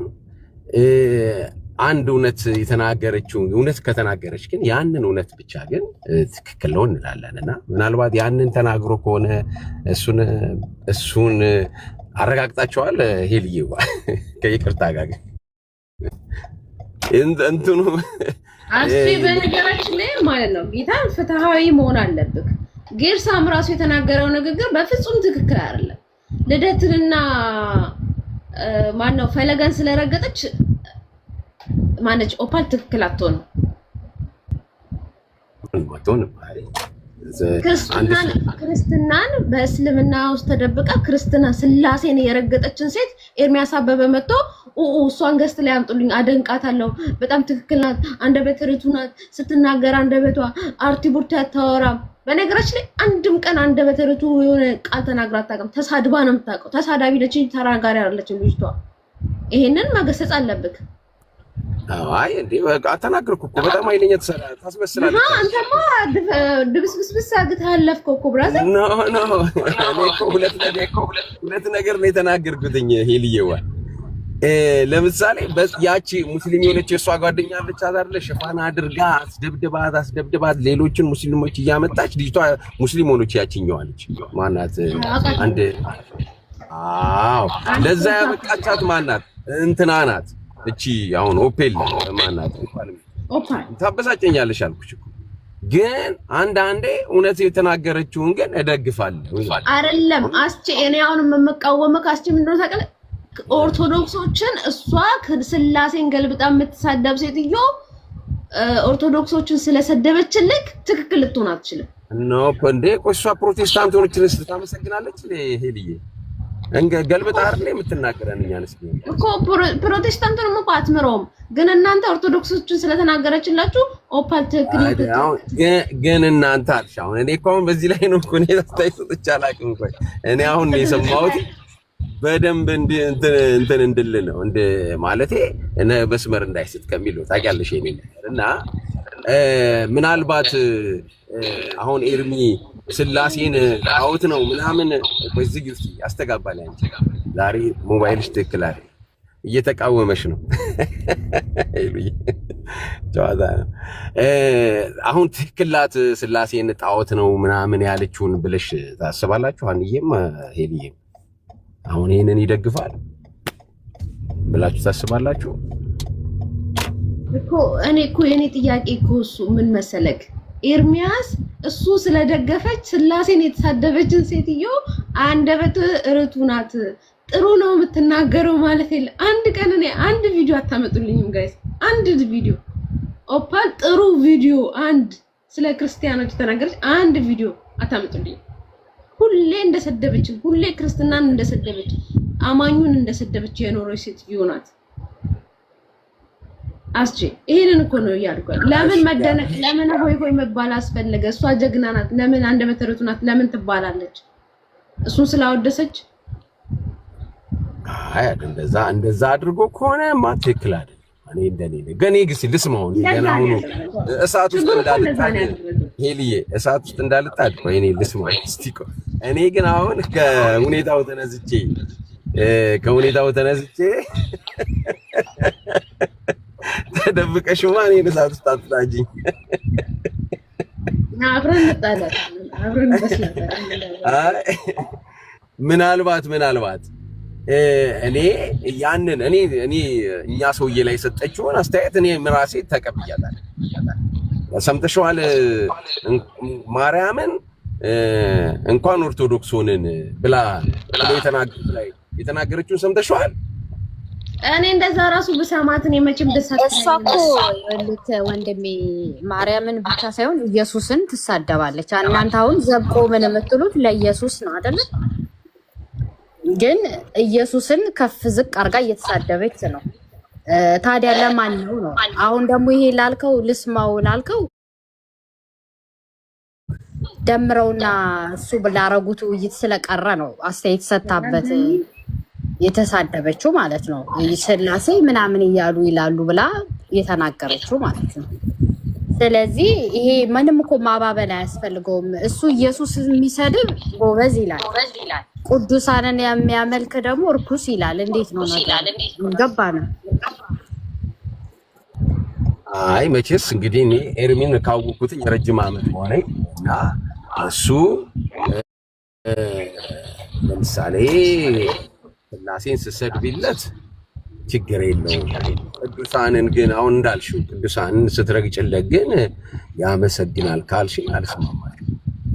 አንድ እውነት የተናገረችው እውነት ከተናገረች ግን ያንን እውነት ብቻ ግን ትክክል ነው እንላለንና ምናልባት ያንን ተናግሮ ከሆነ እሱን አረጋግጣቸዋል። ሄልዬዋ ከይቅርታ ጋር እንትኑ በነገራችን ላይ ማለት ነው ጌታ ፍትሃዊ መሆን አለብህ። ጌርሳም ራሱ የተናገረው ንግግር በፍጹም ትክክል አይደለም። ልደትንና ማነው ፈለገን ስለረገጠች ማነች ኦፓል ትክክል አትሆንም። ክርስትናን በእስልምና ውስጥ ተደብቃ ክርስትና ስላሴን የረገጠችን ሴት ኤርሚያስ አበበ መጥቶ እሷን ገስት ላይ አምጡልኝ አደንቃታለሁ፣ በጣም ትክክል ናት፣ አንደበተ ርቱዕ ናት፣ ስትናገር አንደበቷ አርቲ ቡርቲ አታወራም። በነገራችን ላይ አንድም ቀን አንደበተ ርቱዕ የሆነ ቃል ተናግራ አታውቅም። ተሳድባ ነው የምታውቀው። ተሳዳቢ ነች፣ ተናጋሪ አይደለችም ልጅቷ። ይሄንን መገሰጽ አለብህ። አይ እንዴ በቃ ተናገርኩ እኮ በጣም ኃይለኛ ታስመስላለች። አንተማ ድብስብስብስ አግተህ አለፍከው እኮ ብራዘር። ኖ እኔ እኮ ሁለት ነገር ነው የተናገርኩትኝ ሄልዬዋ። ለምሳሌ ያቺ ሙስሊም የሆነች የእሷ ጓደኛ አለች አይደለ? ሽፋን አድርጋ አስደብድባት ሌሎችን ሙስሊሞች እያመጣች ልጅቷ ሙስሊም ሆነች። ያቺኛዋ ልጅ ማናት? አንድ ለዛ ያበቃቻት ማናት? እንትና ናት እቺ አሁን ኦፔል ማናት? ኦፓል ታበሳጨኛለሽ አልኩሽ እኮ። ግን አንዳንዴ እውነት የተናገረችውን ግን እደግፋለሁ አይደለም አስቼ። እኔ አሁን የምቃወመው አስቼ ምንድነው ታውቃለህ? ኦርቶዶክሶችን እሷ ስላሴን ገልብጣ የምትሳደብ ሴትዮ ኦርቶዶክሶችን ስለሰደበችልክ ትክክል ልትሆን አትችልም። ኖ እንዴ እሷ ፕሮቴስታንት ሆነችን ስታመሰግናለች ሄልዬ ገልብጣ አይደል የምትናገረን? እኛንስ እኮ ፕሮቴስታንቱንም እኮ አትምረውም። ግን እናንተ ኦርቶዶክሶችን ስለተናገረችላችሁ ኦፓል ትክክል ግን እናንተ አልሽ። አሁን እኔ እኮ አሁን በዚህ ላይ ነው እኮ እኔ ታስታይቶ ተቻላቅም እኮ እኔ አሁን ነው የሰማሁት። በደንብ እንትን እንድል ነው እንደ ማለቴ እነ መስመር እንዳይስት ከሚል ነው ታውቂያለሽ የኔ ነገር። እና ምናልባት አሁን ኤርሚ ስላሴን ጣዖት ነው ምናምን በዚህ ውስጥ ያስተጋባል። አንቺ ዛሬ ሞባይልሽ ትክክል አይደል? እየተቃወመሽ ነው ጨዋታ ነው። አሁን ትክክላት ስላሴን ጣዖት ነው ምናምን ያለችውን ብለሽ ታስባላችሁ? አንዬም ሄልዬም አሁን ይሄንን ይደግፋል ብላችሁ ታስባላችሁ? እኮ እኔ እኮ የኔ ጥያቄ እኮ እሱ ምን መሰለክ ኤርሚያስ እሱ ስለደገፈች ስላሴን የተሳደበችን ሴትዮ አንደበት ርቱዕ ናት ጥሩ ነው የምትናገረው ማለት የለ። አንድ ቀን እኔ አንድ ቪዲዮ አታመጡልኝም ጋይስ? አንድ ቪዲዮ ኦፓል ጥሩ ቪዲዮ አንድ ስለ ክርስቲያኖች ተናገረች አንድ ቪዲዮ አታመጡልኝ። ሁሌ እንደሰደበች ሁሌ ክርስትናን እንደሰደበች አማኙን እንደሰደበች የኖረች ሴትዮ ናት። አስቼ ይሄንን እኮ ነው ያልኩት። ለምን መደነቅ ለምን ሆይ መባል አስፈለገ? እሷ ጀግና ናት። ለምን አንደበተ ርቱዕ ናት ለምን ትባላለች? እሱን ስላወደሰች አይ እንደዛ አድርጎ ከሆነማ ትክክል አይደል? እኔ እንደኔ ገኔ ግስ ልስማው ገና ሆኖ እሳት ውስጥ እንዳልጣድ ሄልዬ እሳት ውስጥ እንዳልጣድ ቆይ እኔ ልስማው እስቲ ቆይ። እኔ ግን አሁን ከሁኔታው ተነስቼ ተደብቀሽማ እኔ እሳት ውስጥ አትጣጂኝ። አብረን እንጣላለን አብረን እንበስላለን። ምናልባት እኔ ያንን እኛ ሰውዬ ላይ ሰጠችውን አስተያየት እኔ ራሴ ተቀብያለሁ። ሰምተሽዋል? ማርያምን እንኳን ኦርቶዶክስ ሆነን ብላ የተናገረችውን ሰምተሽዋል? እኔ እንደዛ ራሱ በሰማት ነው መቼም ደሳት እሷ እኮ ልክ ወንድሜ ማርያምን ብቻ ሳይሆን ኢየሱስን ትሳደባለች። እናንተ አሁን ዘብቆ ምን የምትሉት ለኢየሱስ ነው አይደል? ግን ኢየሱስን ከፍ ዝቅ አርጋ እየተሳደበች ነው። ታዲያ ለማን ነው? አሁን ደግሞ ይሄ ላልከው ልስማው ላልከው ደምረውና እሱ ላረጉት ውይይት ስለቀረ ነው አስተያየት ሰታበት የተሳደበችው ማለት ነው። ስላሴ ምናምን እያሉ ይላሉ ብላ የተናገረችው ማለት ነው። ስለዚህ ይሄ ምንም እኮ ማባበል አያስፈልገውም። እሱ ኢየሱስ የሚሰድብ ጎበዝ ይላል፣ ቅዱሳንን የሚያመልክ ደግሞ እርኩስ ይላል። እንዴት ነው ነገር ገባ ነው? አይ መቼስ እንግዲህ እኔ ኤርሚን ካወኩትኝ ረጅም ዓመት ሆነኝ እና እሱ ለምሳሌ ስላሴን ስሰድብለት ችግር የለውም። ቅዱሳንን ግን አሁን እንዳልሽው ቅዱሳንን ስትረግጭለት ግን ያመሰግናል ካልሽኝ አልስማማም።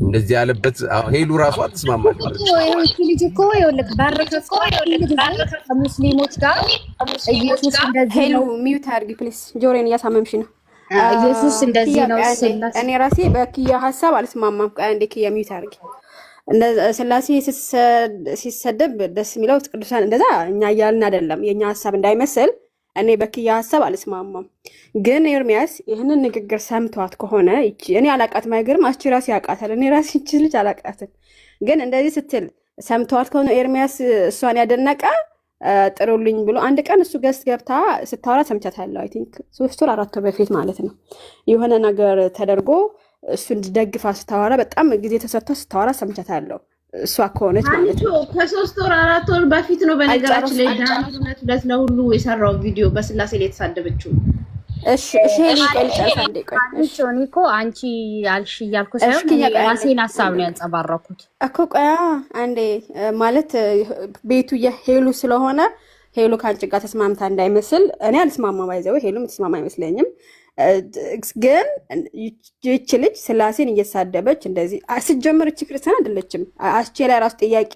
እንደዚህ ያለበት ሄሉ ራሱ አትስማማም። ልጅ እኮ ይኸውልህ ከሙስሊሞች ጋር ኢየሱስ እንደዚህ ነው። ሚዩት አድርጊ ፕሊስ፣ ጆሮዬን እያሳመምሽ ነው። ኢየሱስ እንደዚህ ነው። እኔ ራሴ በክያ ሀሳብ አልስማማም። አንዴ ክያ ሚዩት አድርጊ። ስላሴ ሲሰደብ ደስ የሚለው ቅዱሳን እንደዛ እኛ እያልን አይደለም፣ የኛ ሀሳብ እንዳይመስል። እኔ በክያ ሀሳብ አልስማማም። ግን ኤርሚያስ ይህንን ንግግር ሰምቷት ከሆነ እኔ አላቃትም፣ አይገርም? አስቺ ራሴ ያውቃታል። እኔ ራሴ ይቺ ልጅ አላቃትም። ግን እንደዚህ ስትል ሰምቷት ከሆነ ኤርሚያስ እሷን ያደነቀ ጥሩልኝ ብሎ አንድ ቀን እሱ ገስት ገብታ ስታወራ ሰምቻታለሁ። አይ ቲንክ 3 ወር 4 ወር በፊት ማለት ነው። የሆነ ነገር ተደርጎ እሱ እንድደግፋ ስታወራ በጣም ጊዜ ተሰጥቶ ስታወራ ሰምቻታለሁ። እሷ ከሆነች ማለት ነው ከ3 ወር 4 ወር በፊት ነው። በነገራችን ላይ ዳንነት ሁለት ለሁሉ የሰራው ቪዲዮ በስላሴ ላይ የተሳደበችው። እሺ ሊቀልጫስ አንዴ ቆይ። እኔ እኮ አንቺ አልሽ እያልኩ ሳይሆን የራሴን ሀሳብ ነው ያንጸባረኩት እኮ። ቆይ አንዴ ማለት ቤቱ የሄሉ ስለሆነ ሄሉ ከአንቺ ጋር ተስማምታ እንዳይመስል እኔ አልስማማ ባይዘው ሄሉ የምትስማማ አይመስለኝም። ግን ይህች ልጅ ስላሴን እየሳደበች እንደዚህ ስትጀምር እቺ ክርስቲያን አይደለችም። አስቼ ላይ ራሱ ጥያቄ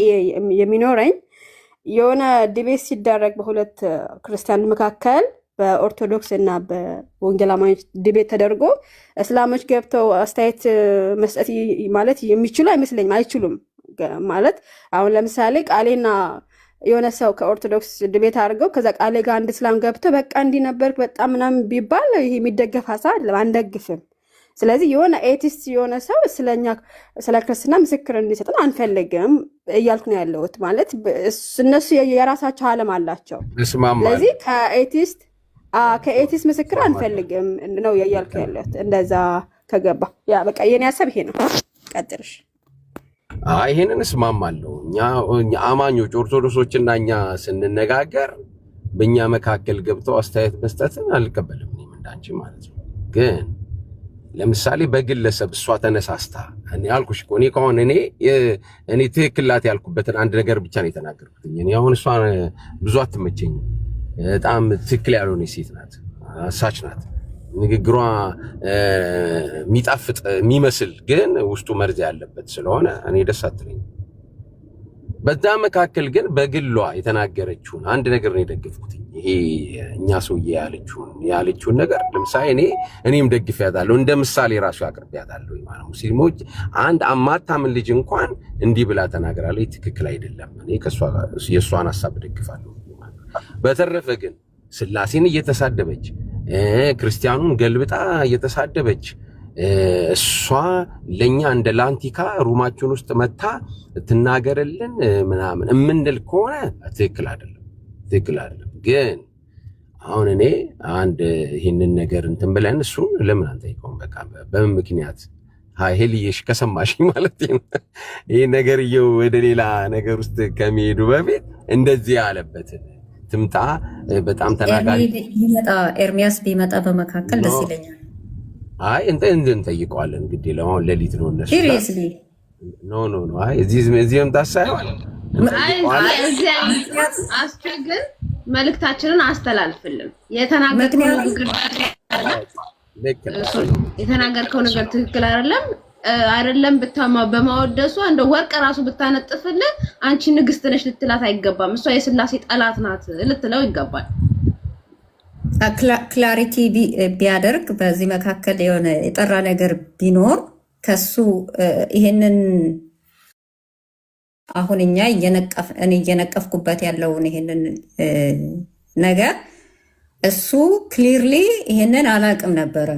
የሚኖረኝ የሆነ ዲቤት ሲደረግ በሁለት ክርስቲያን መካከል በኦርቶዶክስ እና በወንጌላማኞች ዲቤት ተደርጎ እስላሞች ገብተው አስተያየት መስጠት ማለት የሚችሉ አይመስለኝም። አይችሉም ማለት አሁን ለምሳሌ ቃሌና የሆነ ሰው ከኦርቶዶክስ ዲቤት አድርገው ከዛ ቃሌ ጋር አንድ እስላም ገብቶ በቃ እንዲህ ነበርክ በጣም ምናምን ቢባል ይሄ የሚደገፍ ሀሳብ አይደለም፣ አንደግፍም። ስለዚህ የሆነ ኤቲስት የሆነ ሰው ስለኛ ስለ ክርስትና ምስክር እንዲሰጥን አንፈልግም እያልኩ ነው ያለሁት። ማለት እነሱ የራሳቸው ዓለም አላቸው። ስለዚህ ከኤቲስት ምስክር አንፈልግም ነው እያልኩ ያለሁት። እንደዛ ከገባ ያ በቃ የኔ ሀሳብ ይሄ ነው። ቀጥልሽ። ይሄንን እስማማለሁ። እኛ አማኞች ኦርቶዶክሶችና እኛ ስንነጋገር በእኛ መካከል ገብተው አስተያየት መስጠትን አልቀበልም እኔም እንዳንቺ ማለት ነው። ግን ለምሳሌ በግለሰብ እሷ ተነሳስታ እኔ አልኩሽ እኮ እኔ ከሆነ እኔ ትክክላት ያልኩበትን አንድ ነገር ብቻ ነው የተናገርኩት። እኔ አሁን እሷ ብዙ አትመቸኝም። በጣም ትክክል ያልሆነ ሴት ናት፣ አሳች ናት። ንግግሯ የሚጣፍጥ የሚመስል ግን ውስጡ መርዝ ያለበት ስለሆነ እኔ ደስ አትለኝም። በዛ መካከል ግን በግሏ የተናገረችውን አንድ ነገር ነው የደገፍኩት። ይሄ እኛ ሰውዬ ያለችውን ነገር ለምሳሌ እኔም ደግፌያታለሁ፣ እንደ ምሳሌ ራሱ አቅርቤያታለሁ። ማለት ሙስሊሞች አንድ አማታምን ልጅ እንኳን እንዲህ ብላ ተናግራለች፣ ትክክል አይደለም። እኔ የእሷን ሀሳብ ደግፋለሁ። በተረፈ ግን ስላሴን እየተሳደበች ክርስቲያኑን ገልብጣ እየተሳደበች እሷ ለኛ እንደ ላንቲካ ሩማችን ውስጥ መታ ትናገርልን ምናምን የምንል ከሆነ ትክክል አይደለም። ግን አሁን እኔ አንድ ይህንን ነገር እንትን ብለን እሱን ለምን አንጠይቀውም? በቃ በምን ምክንያት ሄልዬሽ ከሰማሽ ማለት ነው ይህ ነገር ወደ ሌላ ነገር ውስጥ ከሚሄዱ በፊት እንደዚህ ያለበትን ትምጣ። በጣም ተናጋሪ ኤርሚያስ ቢመጣ በመካከል ደስ ይለኛል። እንጠይቀዋለን እንግዲህ ለማን ሌሊት ነው እነሱ ኖ እዚህ መምጣት ሳይሆን አስቸግር መልእክታችንን አስተላልፍልን። የተናገርከው ነገር ትክክል አይደለም በማወደሷ እንደ ወርቅ ራሱ ብታነጥፍልን አንቺ ንግስት ነሽ ልትላት አይገባም። እሷ የስላሴ ጠላት ናት ልትለው ይገባል። ክላሪቲ ቢያደርግ በዚህ መካከል የሆነ የጠራ ነገር ቢኖር ከሱ ይሄንን አሁን እኔ እየነቀፍኩበት ያለውን ይሄንን ነገር እሱ ክሊርሊ ይሄንን አላቅም ነበረ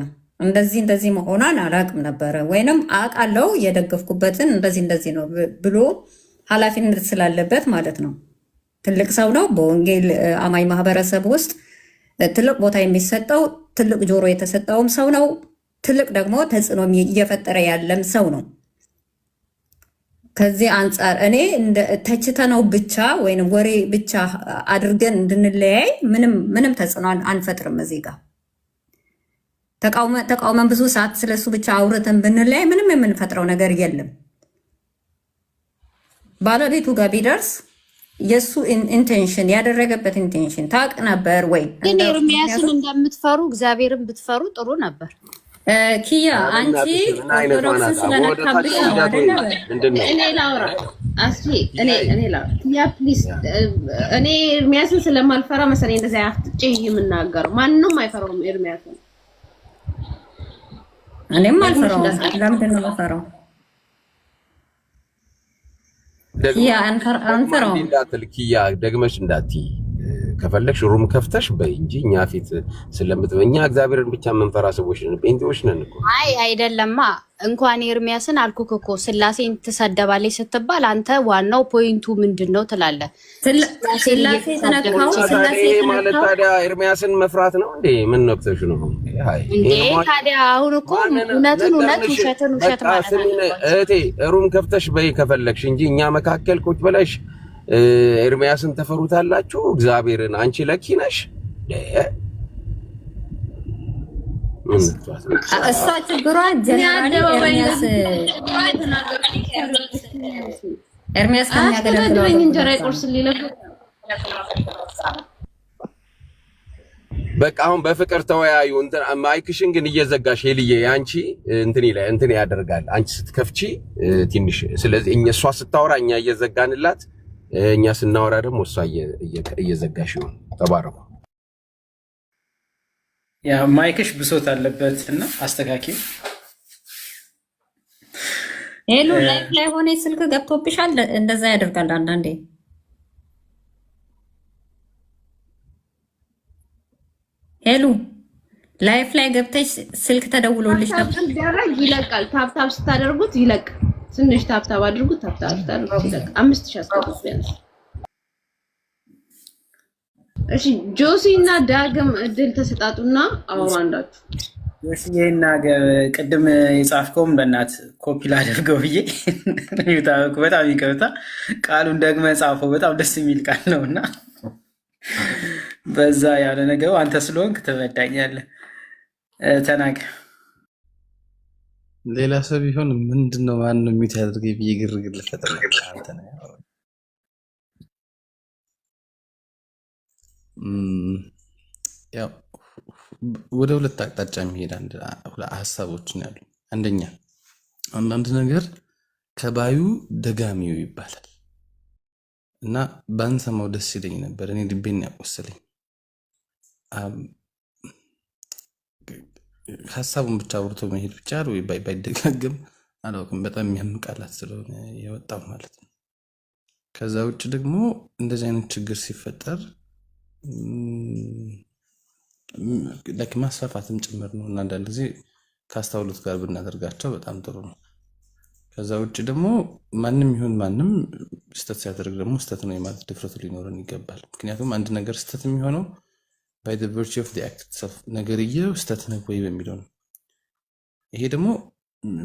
እንደዚህ መሆኗን አላቅም ነበረ፣ ወይንም አውቃለሁ የደገፍኩበትን እንደዚህ ነው ብሎ ኃላፊነት ስላለበት ማለት ነው። ትልቅ ሰው ነው። በወንጌል አማኝ ማህበረሰብ ውስጥ ትልቅ ቦታ የሚሰጠው ትልቅ ጆሮ የተሰጠውም ሰው ነው። ትልቅ ደግሞ ተጽዕኖ እየፈጠረ ያለም ሰው ነው። ከዚህ አንጻር እኔ ተችተነው ብቻ ወይም ወሬ ብቻ አድርገን እንድንለያይ ምንም ተጽዕኖ አንፈጥርም። እዚህ ጋር ተቃውመን ብዙ ሰዓት ስለሱ ብቻ አውርተን ብንለያይ ምንም የምንፈጥረው ነገር የለም። ባለቤቱ ጋር ቢደርስ የሱ ኢንቴንሽን ያደረገበት ኢንቴንሽን ታውቅ ነበር ወይ? ግን ኤርሚያስን እንደምትፈሩ እግዚአብሔርን ብትፈሩ ጥሩ ነበር። ኪያ አንቺ ኦርቶዶክስ ስለነካብሽ ነው አይደል? እኔ ላውራ አስኪ እኔ ላውራ ኪያ ፕሊዝ። እኔ ኤርሚያስን ስለማልፈራ መሰለኝ እንደዛ አፍጥጬ የምናገረው። ማንንም አይፈራውም ኤርሚያስን። እኔም አልፈራውም። ለምንድን ነው የምፈራው? ኪያ ደግመሽ እንዳትዪ ከፈለግሽ ሩም ከፍተሽ በይ እንጂ እኛ ፊት ስለምትበኛ እግዚአብሔርን ብቻ የምንፈራ ሰዎች ነን፣ ጴንጤዎች ነን እኮ። አይ አይደለማ፣ እንኳን ኤርሚያስን አልኩክ እኮ ስላሴን ትሰደባለች ስትባል አንተ ዋናው ፖይንቱ ምንድነው ትላለህ? ስላሴ ተነካው። ስላሴ ማለት ታዲያ ኤርሚያስን መፍራት ነው እንዴ? ምን ነክተሽ ነው እንዴ? ታዲያ አሁን እኮ እውነትን እውነት ውሸትን ውሸት ማለት ነው። እህቴ ሩም ከፍተሽ በይ ከፈለግሽ እንጂ እኛ መካከል ቁጭ ብለሽ ኤርሚያስን ተፈሩታላችሁ እግዚአብሔርን። አንቺ ለኪ ነሽ እሷ ችግሯ ጀነራሊ ኤርሚያስ ከሚያገለግለው እንጀራ ቁርስ ሊለፉ በቃ አሁን በፍቅር ተወያዩ። ማይክሽን ግን እየዘጋሽ ሄልዬ፣ አንቺ እንትን ያደርጋል አንቺ ስትከፍቺ ትንሽ። ስለዚህ እሷ ስታወራ እኛ እየዘጋንላት፣ እኛ ስናወራ ደግሞ እሷ እየዘጋሽ ይሁን። ተባረኩ። ያ ማይክሽ ብሶት አለበት እና አስተካኪ። ሄሎ ላይፍ ላይ ሆነ ስልክ ገብቶብሻል። እንደዛ ያደርጋል አንዳንዴ። ሄሎ ላይፍ ላይ ገብተሽ ስልክ ተደውሎልሽ ነበር። ይለቃል። ታፕታፕ ስታደርጉት ይለቃል። ትንሽ ታፕታፕ አድርጉት። ታፕታፕ ስታደርጉት ይለቃል። 5000 አስገቡት ቢያንስ። እሺ ጆሲ እና ዳግም እድል ተሰጣጡና አውሩ አንዳችሁ። ጆሲዬና ቅድም የጻፍከውም በእናት ኮፒ ላደርገው ብዬ በጣም ይቅርታ፣ ቃሉን ደግመህ ጻፈው። በጣም ደስ የሚል ቃል ነውና በዛ ያለ ነገሩ አንተ ስለሆንክ ትበዳኛለህ። ተናገር። ሌላ ሰው ቢሆን ምንድነው ማነው ሚት ያደርገኝ ብዬ ግርግር ልፈጥር ነበር። አንተ ነው ያው ወደ ሁለት አቅጣጫ የሚሄድ ሀሳቦችን ያሉ። አንደኛ አንዳንድ ነገር ከባዩ ደጋሚው ይባላል እና ባንሰማው ደስ ይለኝ ነበር። እኔ ልቤን ያቆሰለኝ ሀሳቡን ብቻ አውርቶ መሄድ ብቻ ወይ ባይደጋግም አላውቅም። በጣም የሚያምቃላት ስለሆነ የወጣው ማለት ነው። ከዛ ውጭ ደግሞ እንደዚህ አይነት ችግር ሲፈጠር ማስፋፋትም ጭምር ነው እና አንዳንድ ጊዜ ካስተውሉት ጋር ብናደርጋቸው በጣም ጥሩ ነው። ከዛ ውጭ ደግሞ ማንም ይሁን ማንም ስተት ሲያደርግ ደግሞ ስተት ነው የማለት ድፍረቱ ሊኖረን ይገባል። ምክንያቱም አንድ ነገር ስተት የሚሆነው by the virtue of the act itself ነገርየው ስተት ነው ወይ በሚለው ነው። ይሄ ደግሞ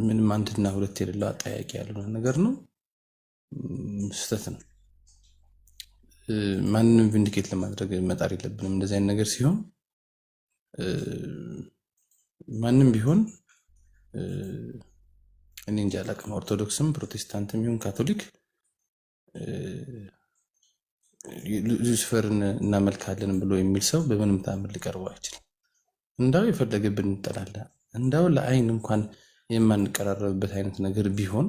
ምንም አንድና ሁለት የሌለው አጠያቂ ያለው ነገር ነው፣ ስተት ነው። ማንንም ቪንዲኬት ለማድረግ መጣር የለብንም። እንደዚህ አይነት ነገር ሲሆን ማንም ቢሆን እኔ እንጃ አላውቅም፣ ኦርቶዶክስም ፕሮቴስታንትም ይሁን ካቶሊክ ሉሲፈርን እናመልካለን ብሎ የሚል ሰው በምንም ተአምር ሊቀርበው አይችልም። እንዳው የፈለገብን እንጠላለን፣ እንዳው ለአይን እንኳን የማንቀራረብበት አይነት ነገር ቢሆን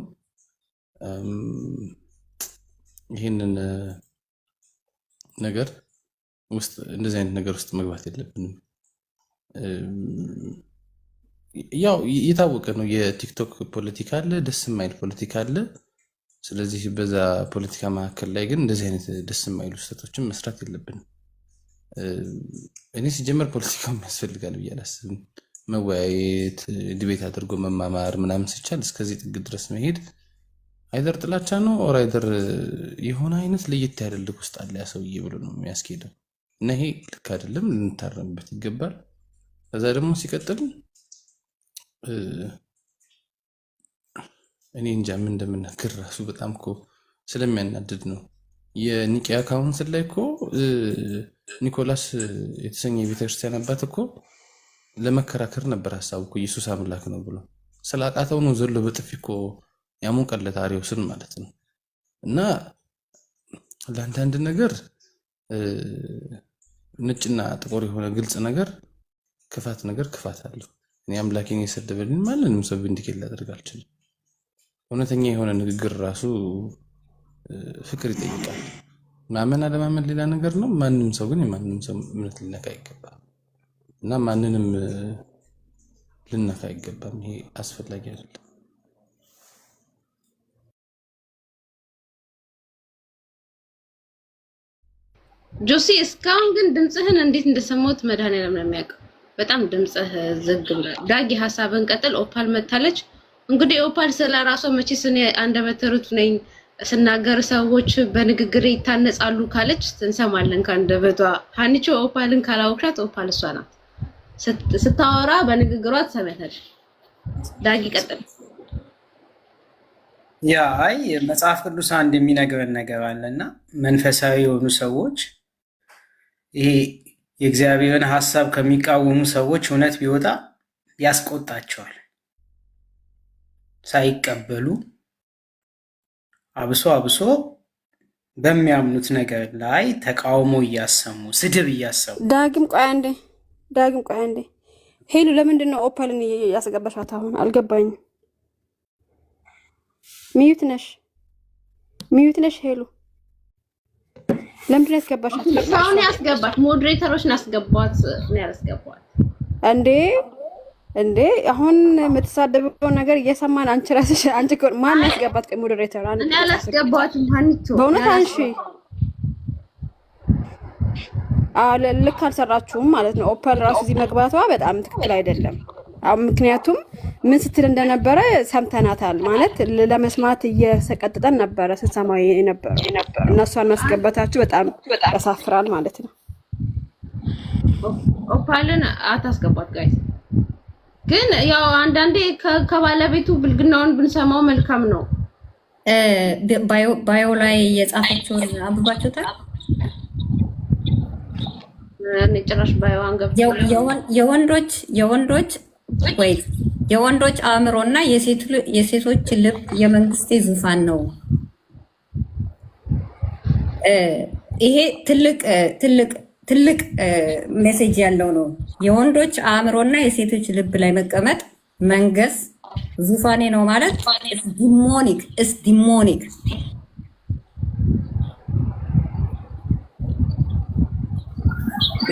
ይህንን ነገር ውስጥ እንደዚህ አይነት ነገር ውስጥ መግባት የለብንም። ያው የታወቀ ነው። የቲክቶክ ፖለቲካ አለ፣ ደስ የማይል ፖለቲካ አለ። ስለዚህ በዛ ፖለቲካ መካከል ላይ ግን እንደዚህ አይነት ደስ የማይሉ ስህተቶችን መስራት የለብንም። እኔ ሲጀመር ፖለቲካው ያስፈልጋል ብዬ አላስብም። መወያየት ዲቤት አድርጎ መማማር ምናምን ሲቻል እስከዚህ ጥግ ድረስ መሄድ አይደር ጥላቻ ነው ኦር አይደር የሆነ አይነት ለየት ያደልክ ውስጥ አለ ያ ሰውዬ ብሎ ነው የሚያስኬደው እና ይሄ ልክ አይደለም ልንታረምበት ይገባል ከዛ ደግሞ ሲቀጥል እኔ እንጃ ምን እንደምናገር ራሱ በጣም እኮ ስለሚያናድድ ነው የኒቂያ ካውንስል ላይ እኮ ኒኮላስ የተሰኘ የቤተክርስቲያን አባት እኮ ለመከራከር ነበር ሐሳቡ እኮ ኢየሱስ አምላክ ነው ብሎ ስላቃተው ነው ዘሎ በጥፊ እኮ ያሞቀለት አርዮስን ማለት ነው እና ለአንዳንድ ነገር ነጭና ጥቁር የሆነ ግልጽ ነገር ክፋት አለው እኔ አምላኬን የሰደበልኝ ማንንም ሰው ቪንዲኬት ላደርግ አልችልም እውነተኛ የሆነ ንግግር ራሱ ፍቅር ይጠይቃል ማመን አለማመን ሌላ ነገር ነው ማንንም ሰው ግን የማንንም ሰው እምነት ሊነካ አይገባም እና ማንንም ልነካ አይገባም ይሄ አስፈላጊ አይደለም ጆሲ እስካሁን ግን ድምጽህን እንዴት እንደሰማሁት መድኃኒዓለም ነው የሚያውቀው በጣም ድምጽህ ዝግ ብሏል ዳጊ ሐሳብን ቀጥል ኦፓል መታለች እንግዲህ ኦፓል ስለራሷ መቼስ እኔ አንደበተ ርቱዕ ነኝ ስናገር ሰዎች በንግግር ይታነጻሉ ካለች እንሰማለን ከአንደበቷ ሀኒቾ ኦፓልን ካላወቅሻት ኦፓል እሷ ናት ስታወራ በንግግሯ ትሰማታለች ዳጊ ቀጥል ያ አይ መጽሐፍ ቅዱስ አንድ የሚነግረን ነገር አለና መንፈሳዊ የሆኑ ሰዎች ይሄ የእግዚአብሔርን ሐሳብ ከሚቃወሙ ሰዎች እውነት ቢወጣ ያስቆጣቸዋል ሳይቀበሉ አብሶ በሚያምኑት ነገር ላይ ተቃውሞ እያሰሙ ስድብ እያሰሙ ዳግም ቆይ አንዴ ሄሉ ለምንድን ነው ኦፓልን ያስገባሻት አሁን አልገባኝም ሚዩት ነሽ ሄሉ ለምንድን ነው ያስገባሻት አሁን ያስገባት ሞዴሬተሮች ናስገባት ነው ያስገባት እንዴ አሁን የምትሳደበው ነገር እየሰማን አንቺ ራስሽ አንቺ ማን ያስገባት ሞዴሬተር እኔ አላስገባትም ሀኒቾ በእውነት አንሺ ልክ አልሰራችሁም ማለት ነው ኦፓል ራሱ እዚህ መግባቷ በጣም ትክክል አይደለም ምክንያቱም ምን ስትል እንደነበረ ሰምተናታል ማለት ለመስማት እየሰቀጥጠን ነበረ ስትሰማው የነበረው እነሷን ማስገባታችሁ በጣም ያሳፍራል ማለት ነው ኦፓልን አታስገባት ጋይስ ግን ያው አንዳንዴ ከባለቤቱ ብልግናውን ብንሰማው መልካም ነው ባዮ ላይ የጻፈችውን አንብባችሁታል ጭራሽ ባዮ አንገብ የወንዶች አእምሮና የሴቶች ልብ የመንግስቴ ዙፋን ነው ይሄ ትልቅ ሜሴጅ ያለው ነው የወንዶች አእምሮና የሴቶች ልብ ላይ መቀመጥ መንገስ ዙፋኔ ነው ማለት ዲሞኒክ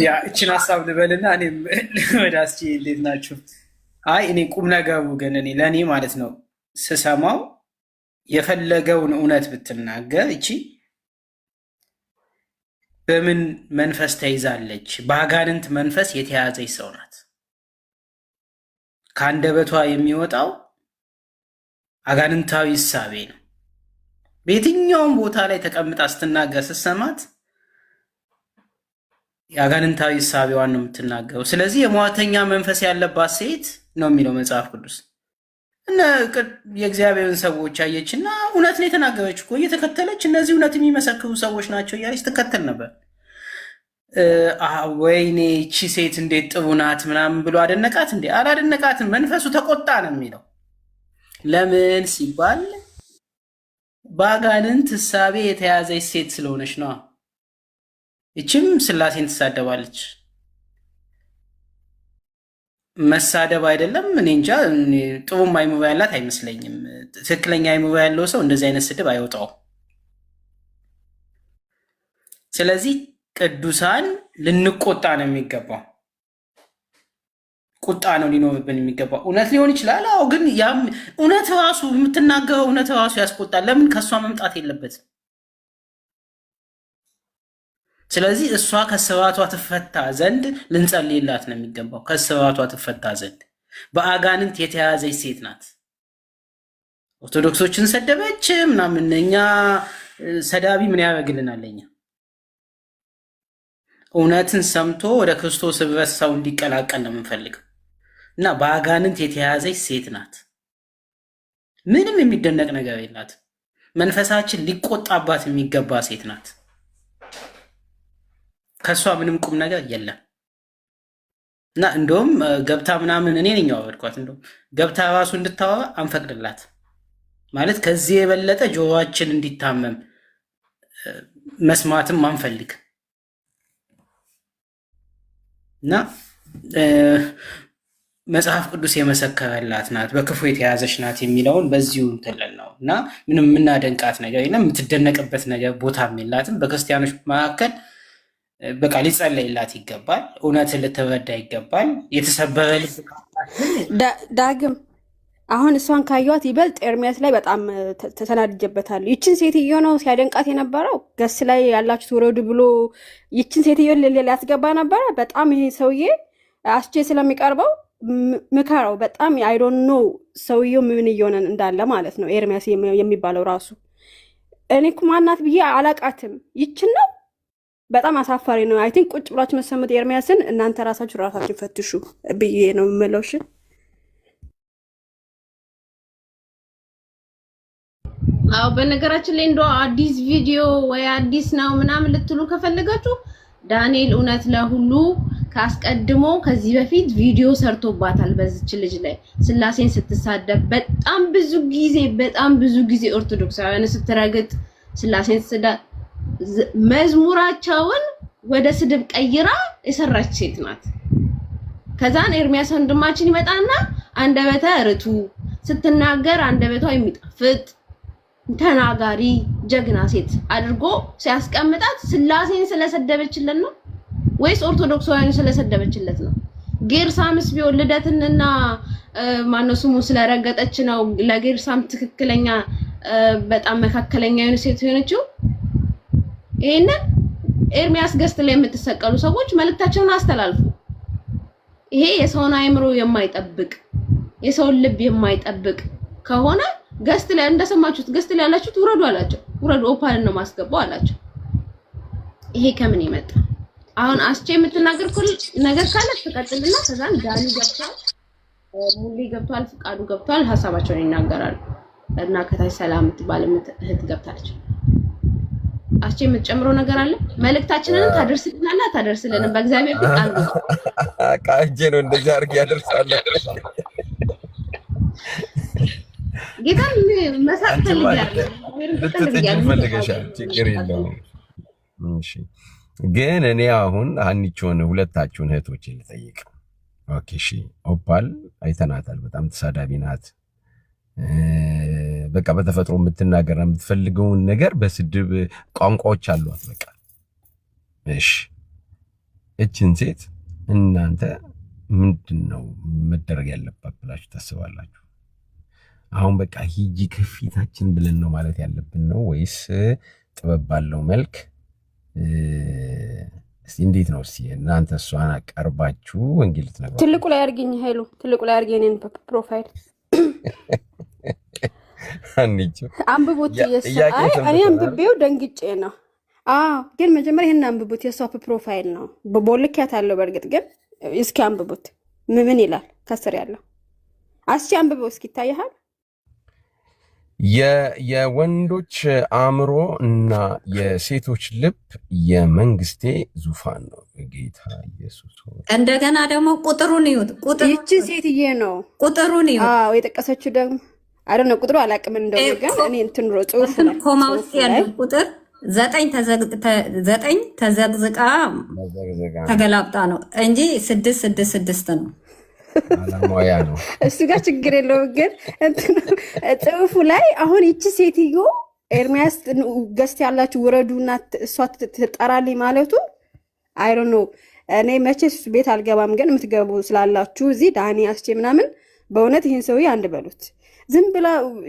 ያ እችን ሐሳብ ልበልና እኔም ወዳስቺ እንዴት ናችሁ አይ እኔ ቁም ነገሩ ግን እኔ ለኔ ማለት ነው ስሰማው የፈለገውን እውነት ብትናገር እቺ በምን መንፈስ ተይዛለች በአጋንንት መንፈስ የተያዘች ሰው ናት ከአንደበቷ የሚወጣው አጋንንታዊ እሳቤ ነው በየትኛውም ቦታ ላይ ተቀምጣ ስትናገር ስትሰማት የአጋንንታዊ እሳቤዋን ነው የምትናገረው ስለዚህ የሟርተኛ መንፈስ ያለባት ሴት ነው የሚለው መጽሐፍ ቅዱስ እና የእግዚአብሔርን ሰዎች አየችና እውነት ነው የተናገረች እኮ እየተከተለች እነዚህ እውነት የሚመሰክሩ ሰዎች ናቸው እያለች ትከተል ነበር ወይኔ እቺ ሴት እንዴት ጥሩ ናት ምናምን ብሎ አደነቃት እንዴ አላደነቃትም መንፈሱ ተቆጣ ነው የሚለው ለምን ሲባል በአጋንንት እሳቤ የተያዘች ሴት ስለሆነች ነው እቺም ስላሴን ትሳደባለች መሳደብ አይደለም እኔ እንጃ ጥሩ አይሙባ ያላት አይመስለኝም ትክክለኛ አይሙባ ያለው ሰው እንደዚህ አይነት ስድብ አይወጣው ስለዚህ ቅዱሳን ልንቆጣ ነው የሚገባው ቁጣ ነው ሊኖርብን የሚገባው እውነት ሊሆን ይችላል አዎ ግን ያም እውነት ራሱ የምትናገረው እውነት ራሱ ያስቆጣል ለምን ከሷ መምጣት የለበትም ስለዚህ እሷ ከስራቷ ትፈታ ዘንድ ልንጸልይላት ነው የሚገባው ከስራቷ ትፈታ ዘንድ በአጋንንት የተያዘች ሴት ናት። ኦርቶዶክሶችን ሰደበች ምናምን፣ እኛ ሰዳቢ ምን ያደርግልናል? እኛ እውነትን ሰምቶ ወደ ክርስቶስ ህብረት ሰው እንዲቀላቀል ነው የምንፈልገው። እና በአጋንንት የተያዘች ሴት ናት። ምንም የሚደነቅ ነገር የላትም። መንፈሳችን ሊቆጣባት የሚገባ ሴት ናት። ከሷ ምንም ቁም ነገር የለም። እና እንደውም ገብታ ምናምን እኔ ነኝ ያወርኳት። እንደውም ገብታ ራሱ እንድታወራ አንፈቅድላት። ማለት ከዚህ የበለጠ ጆሮአችን እንዲታመም መስማትም አንፈልግ እና መጽሐፍ ቅዱስ የመሰከረላት ናት፣ በክፉ የተያዘች ናት የሚለውን በዚሁ እንትለን ነው። እና ምንም የምናደንቃት ነገር የለም፣ የምትደነቅበት ነገር ቦታም የላትም። በክርስቲያኖች መካከል በቃ ሊጸለይላት ይገባል። እውነትን ልትረዳ ይገባል። የተሰበረ ልብ ዳግም አሁን እሷን ካየኋት ይበልጥ ኤርሚያስ ላይ በጣም ተናድጄበታለሁ። ይችን ሴትዮ ነው ሲያደንቃት የነበረው። ገስ ላይ ያላችሁት ውረዱ ብሎ ይችን ሴትዮ ሊያስገባ ነበረ። በጣም ይሄ ሰውዬ አስቼ ስለሚቀርበው ምከረው። በጣም አይዶን ኖ ሰውዬው ምን እየሆነ እንዳለ ማለት ነው። ኤርሚያስ የሚባለው ራሱ እኔ እኮ ማናት ብዬ አላቃትም። ይችን ነው በጣም አሳፋሪ ነው። አይ ቲንክ ቁጭ ብላችሁ መሰሙት ኤርሚያስን እናንተ ራሳችሁ ፈትሹ ብዬ ነው የምለው። እሺ አዎ፣ በነገራችን ላይ እንደው አዲስ ቪዲዮ ወይ አዲስ ነው ምናምን ልትሉ ከፈለጋችሁ ዳንኤል እውነት ለሁሉ ካስቀድሞ ከዚህ በፊት ቪዲዮ ሰርቶባታል። በዚች ልጅ ላይ ስላሴን ስትሳደብ በጣም ብዙ ጊዜ ኦርቶዶክሳውያን ስትረግጥ ስላሴን መዝሙራቸውን ወደ ስድብ ቀይራ የሰራች ሴት ናት። ከዛን ኤርሚያስ ወንድማችን ይመጣና አንደበተ ርቱዕ ስትናገር አንደበቷ የሚጣፍጥ ተናጋሪ ጀግና ሴት አድርጎ ሲያስቀምጣት ስላሴን ስለሰደበችለት ነው ወይስ ኦርቶዶክሳውያን ስለሰደበችለት ነው? ጌርሳምስ ቢሆን ልደትንና ማነው ስሙ ስለረገጠች ነው ለጌርሳም ትክክለኛ በጣም መካከለኛ የሆነ ሴት ሆነችው። ይሄንን ኤርሚያስ ገስት ላይ የምትሰቀሉ ሰዎች መልእክታቸውን አስተላልፉ። ይሄ የሰውን አእምሮ የማይጠብቅ የሰውን ልብ የማይጠብቅ ከሆነ ገስት ላይ እንደሰማችሁት ገስት ላይ ያላችሁት ውረዱ አላቸው። ውረዱ ኦፓልን ነው ማስገባው አላቸው። ይሄ ከምን ይመጣ? አሁን አስቼ የምትናገር ነገር ካለ ተቀጥልና ከዛን ዳኒ ገብቷል፣ ሙሊ ገብቷል፣ ፍቃዱ ገብቷል። ሐሳባቸውን ይናገራሉ እና ከታይ ሰላም ትባል እህት ገብታለች። አስቼ የምትጨምረው ነገር አለ? መልእክታችንን ታደርስልናል ታደርስልንም በእግዚአብሔር ፊት አንዱ ቃጄ ነው እንደዚህ አድርግ ያደርሳል። ጌታን መሳቅ ፈልገሻል፣ ችግር የለውም። እሺ ግን እኔ አሁን ሀኒቾን ሁለታችሁን እህቶቼ ልጠይቅ። ኦኬ እሺ፣ ኦፓል አይተናታል፣ በጣም ተሳዳቢ ናት። በቃ በተፈጥሮ የምትናገር የምትፈልገውን ነገር በስድብ ቋንቋዎች አሏት። በቃ እሺ፣ እችን ሴት እናንተ ምንድነው መደረግ ያለባት ብላችሁ ታስባላችሁ? አሁን በቃ ሂጂ ከፊታችን ብለን ነው ማለት ያለብን ነው ወይስ ጥበብ ባለው መልክ እንዴት ነው? እስኪ እናንተ እሷን አቀርባችሁ ወንጌል ልትነግሯት። ትልቁ ላይ አድርጊኝ ኃይሉ፣ ትልቁ ላይ አድርጊኝ እኔን ፕሮፋይል አንብቦት እኔ አንብቤው ደንግጬ ነው። ግን መጀመሪያ ይሄን አንብቦት የሷ ፕሮፋይል ነው በቦልኪያት አለው። በእርግጥ ግን እስኪ አንብቦት ምን ይላል ከስር ያለው አስቺ አንብቦት እስኪ ይታያል። የወንዶች አእምሮ እና የሴቶች ልብ የመንግስቴ ዙፋን ነው። ጌታ ኢየሱስ እንደገና ደግሞ ቁጥሩን ይሁት ይቺ ሴትዬ ነው ቁጥሩን ይሁት የጠቀሰችው ደግሞ አይደል ነው ቁጥሩ አላቅም እንደው ግን እኔ እንትን ጽሁፍ ነው ኮማ ውስጥ ያለው ቁጥር 9 ተዘግዝቃ ተገላብጣ ነው እንጂ 666 ነው። አላማያ ነው እሱ ጋር ችግር የለውም። ግን ጽሁፉ ላይ አሁን ይቺ ሴትዮ ኤርሚያስ ገስት ያላችሁ ውረዱና እሷ ትጠራልኝ ማለቱ አይ ዶንት ኖ። እኔ መቼስ ቤት አልገባም፣ ግን የምትገቡ ስላላችሁ እዚህ ዳኒ አስቼ ምናምን በእውነት ይህን ሰውዬ አንድ በሉት። ዝም ብላ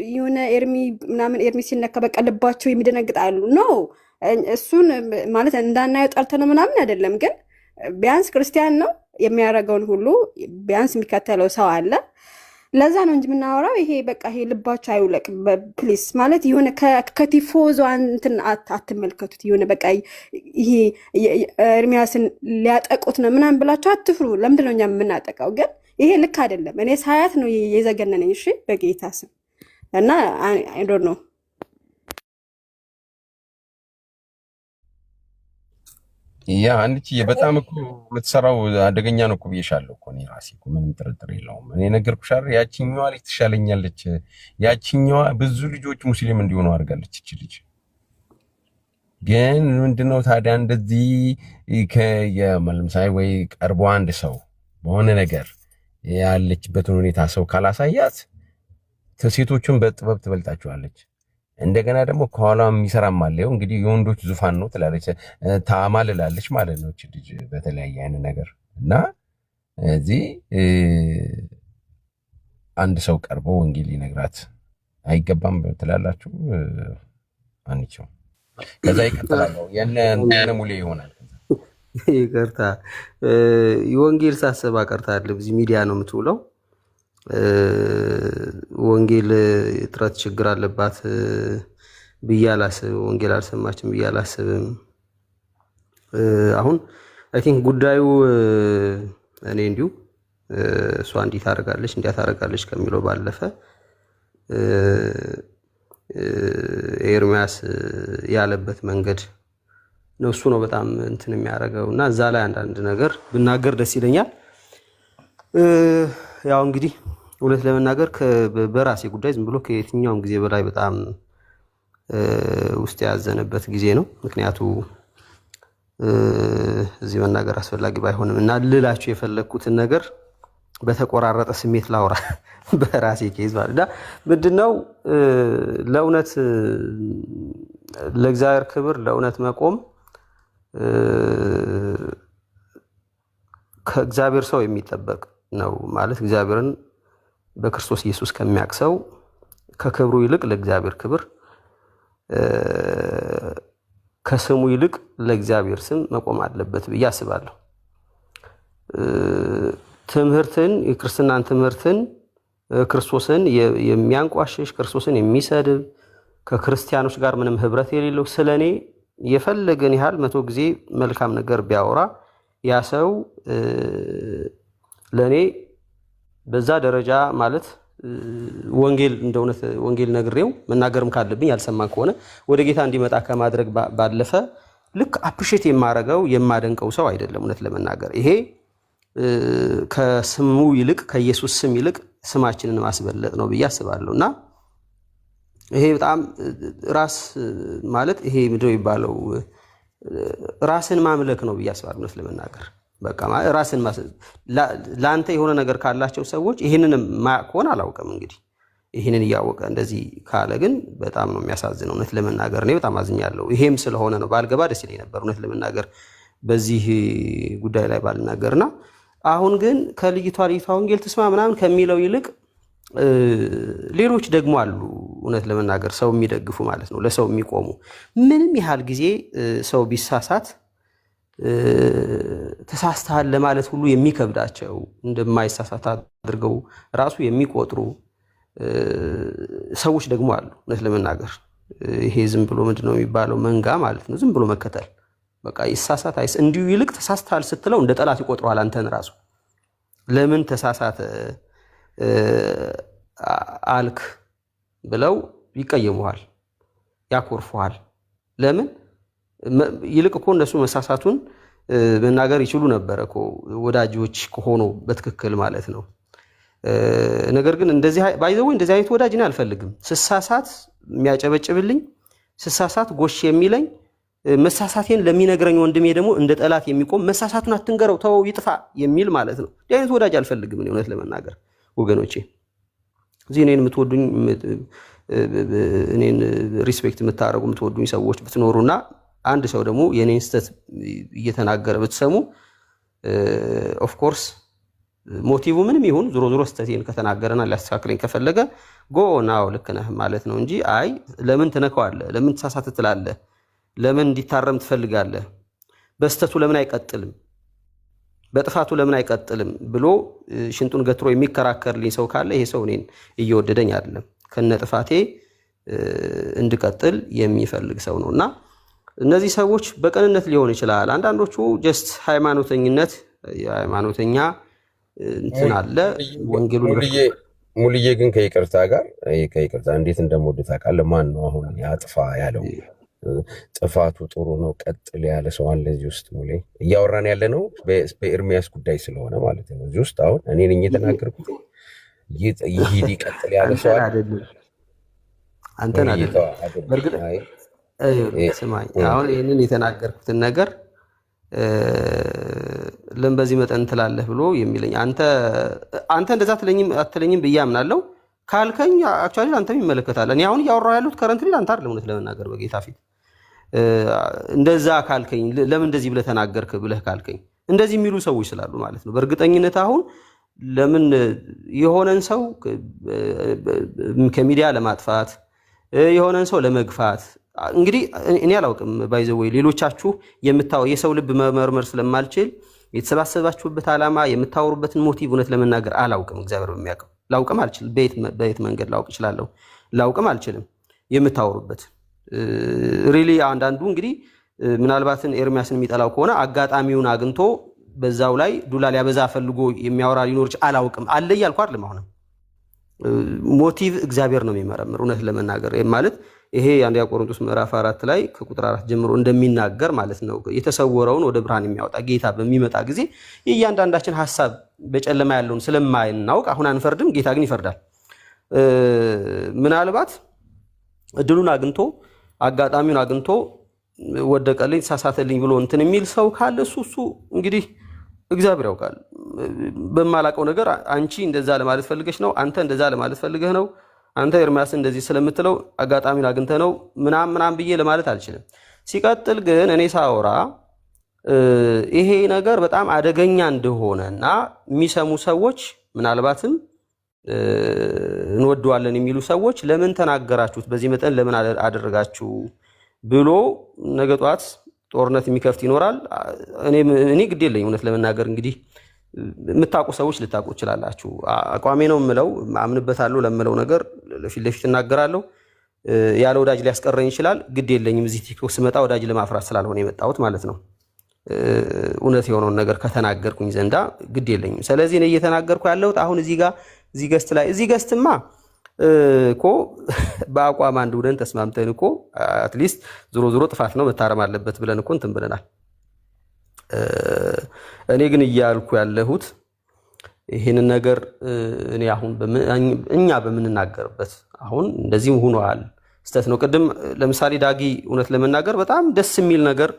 የሆነ ኤርሚ ምናምን ኤርሚ ሲነካ በቃ ልባቸው የሚደነግጣሉ። ኖ እሱን ማለት እንዳናየው ጠልተን ምናምን አይደለም፣ ግን ቢያንስ ክርስቲያን ነው የሚያደርገውን ሁሉ ቢያንስ የሚከተለው ሰው አለ። ለዛ ነው እንጂ የምናወራው ይሄ በቃ ይሄ ልባችሁ አይውለቅ ፕሊስ። ማለት የሆነ ከቲፎዞ እንትን አትመልከቱት። የሆነ በቃ ይሄ ኤርሚያስን ሊያጠቁት ነው ምናምን ብላችሁ አትፍሩ። ለምንድን ነው እኛ የምናጠቃው? ግን ይሄ ልክ አይደለም። እኔ ሳያት ነው የዘገነነኝ። እሺ በጌታ ስም እና አይ ዶንት ኖ ያ አንቺ በጣም እኮ የምትሰራው አደገኛ ነው እኮ ብዬሻለሁ እኮ እኔ ራሴ እኮ ምንም ጥርጥር የለውም። እኔ ነገርኩሽ አይደል? ያቺኛዋ ልጅ ትሻለኛለች። ያቺኛዋ ብዙ ልጆች ሙስሊም እንዲሆኑ አድርጋለች እቺ ልጅ። ግን ምንድነው ታዲያ እንደዚህ ለምሳሌ ወይ ቀርቦ አንድ ሰው በሆነ ነገር ያለችበትን ሁኔታ ሰው ካላሳያት ሴቶቹን በጥበብ ትበልጣቸዋለች። እንደገና ደግሞ ከኋላ የሚሰራም አለ። እንግዲህ የወንዶች ዙፋን ነው ትላለች፣ ታማልላለች ማለት ነው እቺ ልጅ በተለያየ አይነት ነገር እና እዚህ አንድ ሰው ቀርቦ ወንጌል ሊነግራት አይገባም ትላላችሁ? አንቺው ከዛ ይቀጥላል የነ ሙሌ ይሆናል። ይቅርታ የወንጌል ሳሰባ ቀርታለሁ። እዚህ ሚዲያ ነው የምትውለው። ወንጌል እጥረት ችግር አለባት ብዬ አላስብም። ወንጌል አልሰማችም ብዬ አላስብም። አሁን አይ ቲንክ ጉዳዩ እኔ እንዲሁ እሷ እንዲህ ታደርጋለች እንዲያ ታደርጋለች ከሚለው ባለፈ ኤርሚያስ ያለበት መንገድ ነው። እሱ ነው በጣም እንትን የሚያደርገው እና እዛ ላይ አንዳንድ ነገር ብናገር ደስ ይለኛል። ያው እንግዲህ እውነት ለመናገር በራሴ ጉዳይ ዝም ብሎ ከየትኛውም ጊዜ በላይ በጣም ውስጥ ያዘነበት ጊዜ ነው። ምክንያቱ እዚህ መናገር አስፈላጊ ባይሆንም እና ልላችሁ የፈለግኩትን ነገር በተቆራረጠ ስሜት ላውራ በራሴ ኬዝ ማለት እና ምንድነው ለእውነት ለእግዚአብሔር ክብር ለእውነት መቆም ከእግዚአብሔር ሰው የሚጠበቅ ነው። ማለት እግዚአብሔርን በክርስቶስ ኢየሱስ ከሚያክሰው ከክብሩ ይልቅ ለእግዚአብሔር ክብር ከስሙ ይልቅ ለእግዚአብሔር ስም መቆም አለበት ብዬ አስባለሁ። ትምህርትን የክርስትናን ትምህርትን ክርስቶስን የሚያንቋሽሽ ክርስቶስን የሚሰድብ ከክርስቲያኖች ጋር ምንም ህብረት የሌለው ስለኔ የፈለገን ያህል 100 ጊዜ መልካም ነገር ቢያወራ ያ ሰው ለኔ በዛ ደረጃ ማለት ወንጌል እንደውነት ወንጌል ነግሬው መናገርም ካለብኝ ያልሰማን ከሆነ ወደ ጌታ እንዲመጣ ከማድረግ ባለፈ ልክ አፕሪሼት የማረገው የማደንቀው ሰው አይደለም። እውነት ለመናገር ይሄ ከስሙ ይልቅ ከኢየሱስ ስም ይልቅ ስማችንን ማስበለጥ ነው ብዬ አስባለሁ እና ይሄ በጣም ራስ ማለት ይሄ ምንድነው የሚባለው ራስን ማምለክ ነው ብዬ አስባለሁ። እውነት ለመናገር በቃ ራስን ላንተ የሆነ ነገር ካላቸው ሰዎች ይሄንን ማቆን አላውቅም። እንግዲህ ይሄንን እያወቀ እንደዚህ ካለ ግን በጣም ነው የሚያሳዝነው። እውነት ለመናገር እኔ በጣም አዝኛለሁ። ይሄም ስለሆነ ነው ባልገባ ደስ ይለኝ ነበር እውነት ለመናገር በዚህ ጉዳይ ላይ ባልናገርና አሁን ግን ከልጅቷ ወንጌል ትስማ ምናምን ከሚለው ይልቅ ሌሎች ደግሞ አሉ። እውነት ለመናገር ሰው የሚደግፉ ማለት ነው፣ ለሰው የሚቆሙ ምንም ያህል ጊዜ ሰው ቢሳሳት ተሳስተሃል ለማለት ሁሉ የሚከብዳቸው እንደማይሳሳት አድርገው ራሱ የሚቆጥሩ ሰዎች ደግሞ አሉ። እውነት ለመናገር ይሄ ዝም ብሎ ምንድነው የሚባለው መንጋ ማለት ነው፣ ዝም ብሎ መከተል በቃ ይሳሳት አይስ እንዲሁ ይልቅ ተሳስተሃል ስትለው እንደ ጠላት ይቆጥረዋል አንተን ራሱ። ለምን ተሳሳተ አልክ ብለው ይቀየሙሃል፣ ያኮርፉሃል። ለምን ይልቅ እኮ እነሱ መሳሳቱን መናገር ይችሉ ነበር እኮ ወዳጆች ከሆኑ በትክክል ማለት ነው። ነገር ግን እንደዚህ ባይዘው እንደዚህ አይነት ወዳጅ እኔ አልፈልግም። ስሳሳት የሚያጨበጭብልኝ፣ ስሳሳት ጎሽ የሚለኝ፣ መሳሳቴን ለሚነግረኝ ወንድሜ ደግሞ እንደ ጠላት የሚቆም መሳሳቱን አትንገረው ተው ይጥፋ የሚል ማለት ነው። እንዲህ አይነት ወዳጅ አልፈልግም እኔ እውነት ለመናገር ወገኖቼ። እዚህ እኔን የምትወዱኝ እኔን ሪስፔክት የምታደርጉ የምትወዱኝ ሰዎች ብትኖሩና አንድ ሰው ደግሞ የኔን ስተት እየተናገረ ብትሰሙ ኦፍ ኮርስ ሞቲቭ ምንም ይሁን ዞሮ ዞሮ ስተቴን ከተናገረና ሊያስተካክለኝ ከፈለገ ጎ ናው ልክ ነህ ማለት ነው እንጂ አይ ለምን ትነካዋለህ፣ ለምን ተሳሳተ ትላለህ፣ ለምን እንዲታረም ትፈልጋለህ፣ በስተቱ ለምን አይቀጥልም በጥፋቱ ለምን አይቀጥልም ብሎ ሽንጡን ገትሮ የሚከራከርልኝ ሰው ካለ ይሄ ሰው እኔን እየወደደኝ አይደለም፣ ከነ ጥፋቴ እንድቀጥል የሚፈልግ ሰው ነውና እነዚህ ሰዎች በቀንነት ሊሆን ይችላል። አንዳንዶቹ ጀስት ሃይማኖተኝነት የሃይማኖተኛ እንትን አለ ወንጌሉን ሙልዬ ግን ከይቅርታ ጋር እንዴት እንደምወድ ታውቃለህ? ማን ነው አሁን ያጥፋ ያለው? ጥፋቱ ጥሩ ነው ቀጥል ያለ ሰው አለ እዚህ ውስጥ? ሙሌ እያወራን ያለ ነው በኤርሚያስ ጉዳይ ስለሆነ ማለት ነው። እዚህ ውስጥ አሁን እኔ ነኝ የተናገርኩት ይሄድ ይቀጥል ያለ ሰው አለ። አንተን አይደለም። በርግጥ ስማኝ፣ አሁን ይሄንን የተናገርኩትን ነገር ለምን በዚህ መጠን ትላለህ ብሎ የሚለኝ አንተ እንደዛ አትለኝም ብዬ አምናለሁ። ካልከኝ አክቹአሊ አንተም ይመለከታል። እኔ አሁን እያወራሁ ያሉት ከረንትሊ አንተ አይደለም እውነት ለመናገር በጌታ ፊት እንደዛ ካልከኝ ለምን እንደዚህ ብለህ ተናገርክ ብለህ ካልከኝ እንደዚህ የሚሉ ሰዎች ስላሉ ማለት ነው። በእርግጠኝነት አሁን ለምን የሆነን ሰው ከሚዲያ ለማጥፋት የሆነን ሰው ለመግፋት እንግዲህ እኔ አላውቅም። ባይዘው ሌሎቻችሁ የሰው ልብ መመርመር ስለማልችል የተሰባሰባችሁበት ዓላማ የምታወሩበትን ሞቲቭ እውነት ለመናገር አላውቅም። እግዚአብሔር በሚያውቀው ላውቅም አልችልም። በየት መንገድ ላውቅ እችላለሁ? ላውቅም አልችልም። የምታወሩበት ሪሊ አንዳንዱ እንግዲህ ምናልባትን ኤርሚያስን የሚጠላው ከሆነ አጋጣሚውን አግኝቶ በዛው ላይ ዱላ ሊያበዛ ፈልጎ የሚያወራ ሊኖር አላውቅም። አለ እያልኩ አይደለም። አሁንም ሞቲቭ እግዚአብሔር ነው የሚመረምር እውነት ለመናገር ማለት ይሄ አንደኛ ቆሮንቶስ ምዕራፍ 4 ላይ ከቁጥር 4 ጀምሮ እንደሚናገር ማለት ነው። የተሰወረውን ወደ ብርሃን የሚያወጣ ጌታ በሚመጣ ጊዜ የእያንዳንዳችን ሐሳብ በጨለማ ያለውን ስለማይናውቅ አሁን አንፈርድም፣ ጌታ ግን ይፈርዳል። ምናልባት እድሉን አግኝቶ አጋጣሚውን አግኝቶ ወደቀልኝ ተሳሳተልኝ ብሎ እንትን የሚል ሰው ካለ እሱ እንግዲህ እግዚአብሔር ያውቃል። በማላቀው ነገር አንቺ እንደዛ ለማለት ፈልገሽ ነው፣ አንተ እንደዛ ለማለት ፈልገህ ነው፣ አንተ ኤርሚያስ እንደዚህ ስለምትለው አጋጣሚውን አግኝተህ ነው ምናምን ብዬ ለማለት አልችልም። ሲቀጥል ግን እኔ ሳወራ ይሄ ነገር በጣም አደገኛ እንደሆነና የሚሰሙ ሰዎች ምናልባትም እንወደዋለን የሚሉ ሰዎች ለምን ተናገራችሁት፣ በዚህ መጠን ለምን አደረጋችሁ ብሎ ነገ ጧት ጦርነት የሚከፍት ይኖራል። እኔ ግድ የለኝ እውነት ለመናገር እንግዲህ የምታውቁ ሰዎች ልታውቁ ይችላላችሁ። አቋሜ ነው የምለው አምንበታለሁ ለምለው ነገር ለፊት ለፊት እናገራለሁ። ያለ ወዳጅ ሊያስቀረኝ ይችላል። ግድ የለኝም። እዚህ ቲክቶክ ስመጣ ወዳጅ ለማፍራት ስላልሆነ የመጣሁት ማለት ነው። እውነት የሆነውን ነገር ከተናገርኩኝ ዘንዳ ግድ የለኝም። ስለዚህ እኔ እየተናገርኩ ያለሁት አሁን እዚህ ገስት ላይ እዚህ ገስትማ እኮ በአቋም አንድ ሆነን ተስማምተን እኮ አትሊስት ዞሮ ጥፋት ነው መታረም አለበት ብለን እኮ እንትን ብለናል። እኔ ግን እያልኩ ያለሁት ይሄንን ነገር እኔ አሁን እኛ በምንናገርበት አሁን እንደዚህ ሆኗል ስተት ነው። ቅድም ለምሳሌ ዳጊ እውነት ለመናገር በጣም ደስ የሚል ነገር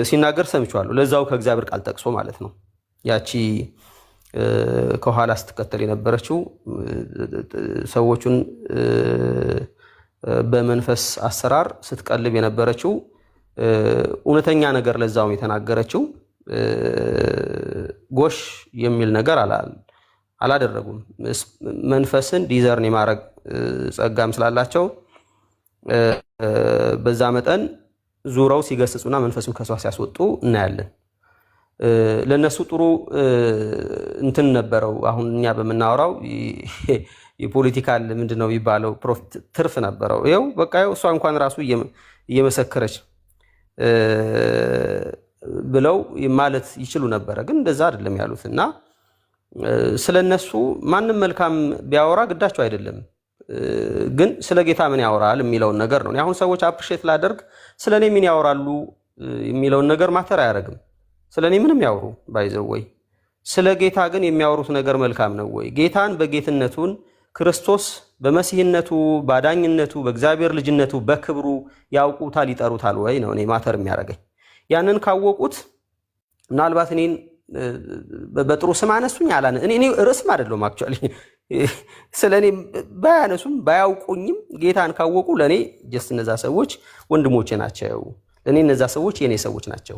ሲናገር ሰምቻለሁ። ለዛው ከእግዚአብሔር ቃል ጠቅሶ ማለት ነው። ያቺ ከኋላ ስትከተል የነበረችው ሰዎቹን በመንፈስ አሰራር ስትቀልብ የነበረችው እውነተኛ ነገር ለዛውም የተናገረችው ጎሽ የሚል ነገር አላደረጉም። መንፈስን ዲዘርን የማድረግ ጸጋም ስላላቸው በዛ መጠን ዙረው ሲገስጹና መንፈሱን ከሷ ሲያስወጡ እናያለን። ለነሱ ጥሩ እንትን ነበረው። አሁን እኛ በምናወራው የፖለቲካል ምንድነው የሚባለው ትርፍ ነበረው። ይኸው በቃ እሷ እንኳን ራሱ እየመሰከረች ብለው ማለት ይችሉ ነበረ። ግን እንደዛ አይደለም ያሉት እና ስለነሱ ማንም መልካም ቢያወራ ግዳቸው አይደለም። ግን ስለ ጌታ ምን ያወራል የሚለውን ነገር ነው። አሁን ሰዎች አፕሪሼት ላደርግ ስለኔ ምን ያወራሉ የሚለውን ነገር ማተር አያደርግም። ስለኔ ምንም ያወሩ ባይዘው ወይ ስለ ጌታ ግን የሚያወሩት ነገር መልካም ነው ወይ? ጌታን በጌትነቱን ክርስቶስ በመሲህነቱ ባዳኝነቱ በእግዚአብሔር ልጅነቱ በክብሩ ያውቁታል ይጠሩታል ወይ ነው እኔ ማተር የሚያደርገኝ። ያንን ካወቁት ምናልባት እኔን በጥሩ ስም አነሱኝ እኔ ርዕስም አይደለሁም አክቹአሊ ስለኔ ባያነሱም ባያውቁኝም ጌታን ካወቁ ለኔ ጀስት እነዛ ሰዎች ወንድሞቼ ናቸው። ለኔ እነዛ ሰዎች የኔ ሰዎች ናቸው።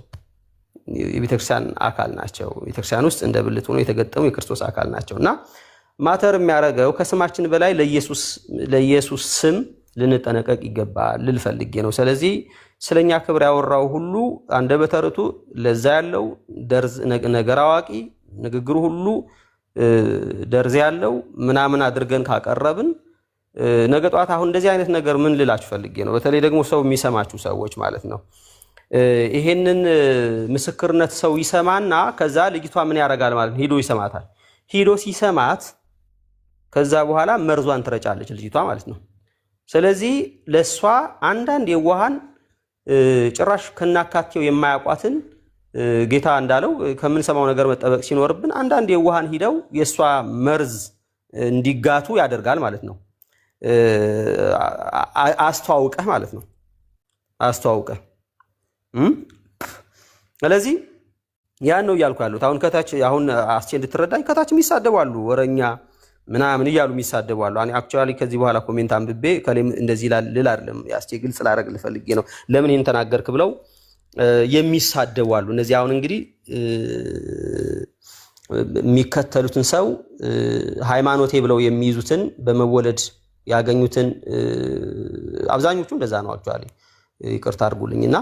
የቤተክርስቲያን አካል ናቸው። ቤተክርስቲያን ውስጥ እንደ ብልት ሆኖ የተገጠሙ የክርስቶስ አካል ናቸውና ማተር የሚያደርገው ከስማችን በላይ ለኢየሱስ ስም ልንጠነቀቅ ይገባል ልልፈልጌ ነው። ስለዚህ ስለኛ ክብር ያወራው ሁሉ አንደበተ ርቱዕ ለዛ ያለው ደርዝ ነገር አዋቂ ንግግሩ ሁሉ ደርዝ ያለው ምናምን አድርገን ካቀረብን ነገ ጧት አሁን እንደዚህ አይነት ነገር ምን ልላችሁ ፈልጌ ነው። በተለይ ደግሞ ሰው የሚሰማችሁ ሰዎች ማለት ነው። ይሄንን ምስክርነት ሰው ይሰማና ከዛ ልጅቷ ምን ያደርጋል ማለት ነው? ሂዶ ይሰማታል። ሂዶ ሲሰማት ከዛ በኋላ መርዟን ትረጫለች ልጅቷ ማለት ነው። ስለዚህ ለሷ አንዳንድ የዋሃን ጭራሽ ከናካቴው የማያቋትን ጌታ እንዳለው ከምንሰማው ነገር መጠበቅ ሲኖርብን አንዳንድ የዋሃን ሂደው የሷ መርዝ እንዲጋቱ ያደርጋል ማለት ነው። አስተዋውቀህ ማለት ነው። አስተዋውቀህ ስለዚህ ያን ነው እያልኩ ያሉት። አሁን ከታች አሁን አስቼ እንድትረዳኝ ከታች የሚሳደቡ አሉ፣ ወረኛ ምናምን እያሉ የሚሳደቡ አሉ። እኔ አክቹአሊ ከዚህ በኋላ ኮሜንት አንብቤ ከሌም እንደዚህ ልል አይደለም ያስቼ ግልጽ ላደርግ ልፈልጌ ነው። ለምን ይሄን ተናገርክ ብለው የሚሳደቡ አሉ። እነዚህ አሁን እንግዲህ የሚከተሉትን ሰው ሃይማኖቴ ብለው የሚይዙትን በመወለድ ያገኙትን አብዛኞቹ እንደዛ ነው አክቹአሊ ይቅርታ አድርጉልኝና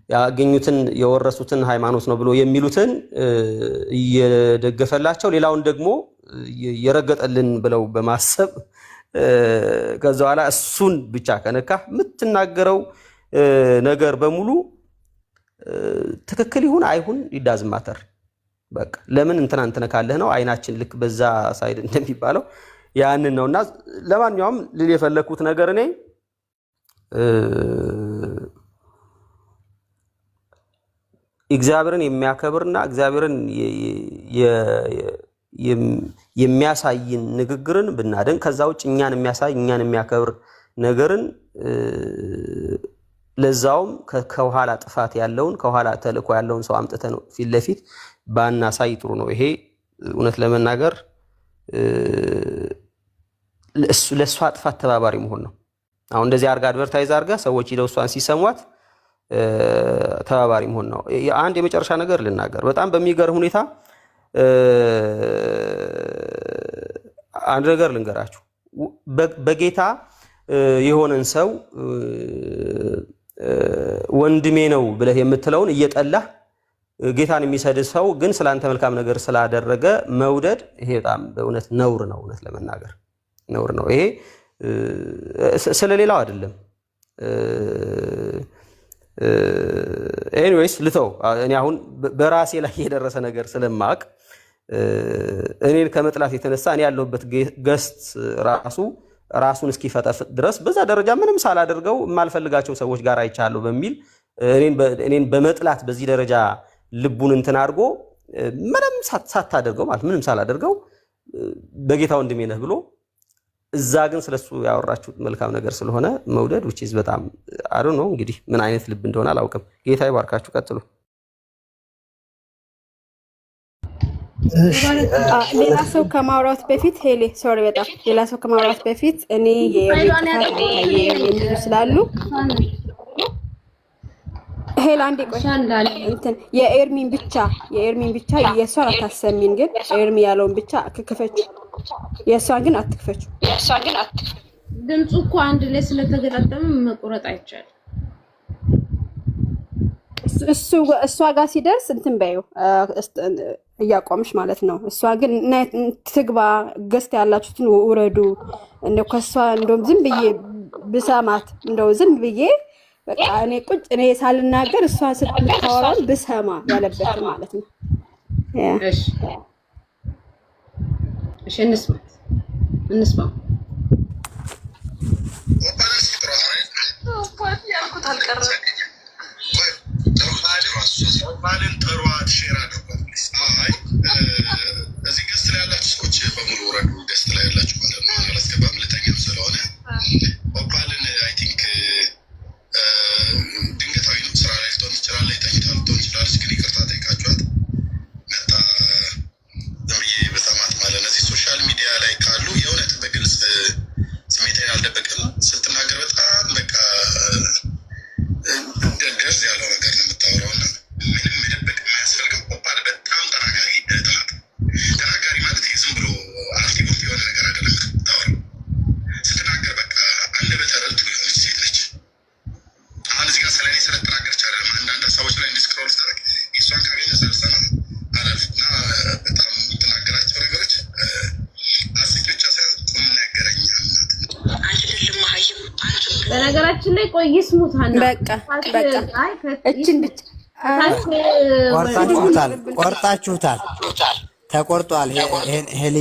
ያገኙትን የወረሱትን ሃይማኖት ነው ብሎ የሚሉትን እየደገፈላቸው ሌላውን ደግሞ የረገጠልን ብለው በማሰብ ከዛ በኋላ እሱን ብቻ ከነካ የምትናገረው ነገር በሙሉ ትክክል ይሁን አይሁን ይዳዝማተር በቃ ለምን እንትና ካለህ ነው አይናችን ልክ በዛ ሳይድ እንደሚባለው ያንን ነውና ለማንኛውም ልል የፈለኩት ነገር እኔ እግዚአብሔርን የሚያከብርና እግዚአብሔርን የሚያሳይን ንግግርን ብናደን ከዛ ውጭ እኛን የሚያሳይ እኛን የሚያከብር ነገርን ለዛውም ከኋላ ጥፋት ያለውን ከኋላ ተልኮ ያለውን ሰው አምጥተን ፊት ለፊት ባናሳይ ጥሩ ነው። ይሄ እውነት ለመናገር ለሷ ጥፋት ተባባሪ መሆን ነው። አሁን እንደዚህ አርጋ አድቨርታይዝ አርጋ ሰዎች ሄደው እሷን ሲሰሟት ተባባሪ መሆን ነው። አንድ የመጨረሻ ነገር ልናገር። በጣም በሚገርም ሁኔታ አንድ ነገር ልንገራችሁ። በጌታ የሆነን ሰው ወንድሜ ነው ብለህ የምትለውን እየጠላህ ጌታን የሚሰድብ ሰው ግን ስላንተ መልካም ነገር ስላደረገ መውደድ ይሄ በጣም በእውነት ነውር ነው። እውነት ለመናገር ነውር ነው። ይሄ ስለሌላው አይደለም። ኤኒዌይስ ልተው። እኔ አሁን በራሴ ላይ የደረሰ ነገር ስለማቅ እኔን ከመጥላት የተነሳ እኔ ያለሁበት ገስት ራሱን እስኪፈጠፍጥ ድረስ በዛ ደረጃ ምንም ሳላደርገው የማልፈልጋቸው ሰዎች ጋር አይቻለሁ በሚል እኔን በመጥላት በዚህ ደረጃ ልቡን እንትን አድርጎ ምንም ሳታደርገው ማለት ምንም ሳላደርገው በጌታ ወንድሜ ነህ ብሎ እዛ ግን ስለሱ ያወራችሁት መልካም ነገር ስለሆነ መውደድ which is በጣም አዶ ነው። እንግዲህ ምን አይነት ልብ እንደሆነ አላውቅም። ጌታ ይባርካችሁ። ቀጥሉ። ሌላ ሰው ከማውራት በፊት ሄሌ ሶሪ በጣም ሌላ ሰው ከማውራት በፊት እኔ የጥፋት ስላሉ ሄላ አንዴ ቆይ እንትን የኤርሚን ብቻ የሷን አታሰሚን፣ ግን ኤርሚ ያለውን ብቻ ክፈች፣ የሷን ግን አትክፈች። ድምፁ እኮ አንድ ላይ ስለተገጣጠመ መቆረጥ አይቻልም። እሷ ጋር ሲደርስ እንትን በይው እያቆምሽ ማለት ነው። እሷ ግን ትግባ ገስት ያላችሁትን ውረዱ። እንደው ከሷ እንደውም ዝም ብዬ ብሰማት እንደው ዝም ብዬ በቃ እኔ ሳልናገር እሷ ስትታወራው ብሰማ ያለበት ማለት ነው። እሺ እንስማ ያልኩት አልቀረም። ባልን ጠሯት ሼር አድርጓት። አይ እዚህ ገስት ላይ ያላችሁ ሰዎች በሙሉ ወረዱ። ገስት ላይ ያላችሁ ማለት ነው። አላስገባም ልተኛም ስለሆነ ባልን አይ ቲንክ ድንገታዊ ነው። ስራ ላይ ልትሆን ትችላለች፣ ተኝታ ልትሆን ትችላለች። ግን ይቅርታ ጠይቃችኋት መጣ ብዬ በሰማት ማለት ነው። እዚህ ሶሻል ሚዲያ ላይ ካሉ የእውነት በግልጽ ስሜታዊ አልደበቅም። ስትናገር በጣም በቃ ደስ ያለው ነገር ነው የምታወራው እና ምንም መደበቅ የማያስፈልግም። ኦፓል በጣም ተናጋሪ ናት። ተናጋሪ ማለት ይህ ዝም ብሎ አርቲቦት የሆነ ነገር አይደለም የምታወራው። ስትናገር በቃ አንደበተ ርቱዕ የሆነች ሴት ነች። አሁን እዚህ ጋር ስለኔ ስለጥራ በነገራችን ላይ ቆይ ይስሙታና በቃ እችን ብቻ ቆርጣችሁታል ተቆርጧል። ሄሊ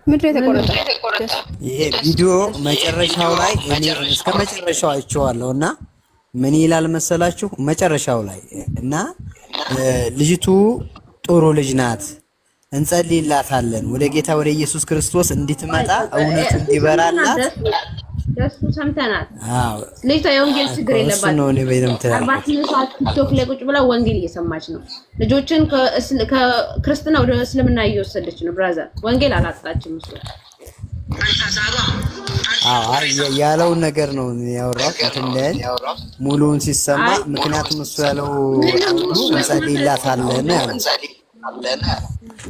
ምድር የተቆረጠ ይሄ ቪዲዮ መጨረሻው ላይ እኔ እስከ መጨረሻው አይቼዋለሁና ምን ይላል መሰላችሁ? መጨረሻው ላይ እና ልጅቱ ጥሩ ልጅ ናት፣ እንጸልይላታለን ወደ ጌታ ወደ ኢየሱስ ክርስቶስ እንድትመጣ እውነት እንዲበራላት ደሱ ሰምተናል። ልጅቷ የወንጌል ችግር የለባትም። 48 ሰዓት ቲክቶክ ላይ ቁጭ ብላ ወንጌል እየሰማች ነው። ልጆችን ከክርስትና ወደ እስልምና እየወሰደች ነው። ብራዘር ወንጌል አላጣችም። እሱ ያለውን ነገር ነው ያወራው። እንትን ሙሉውን ሲሰማ ምክንያቱም እሱ ያለው እንጸልይላታለን ያለው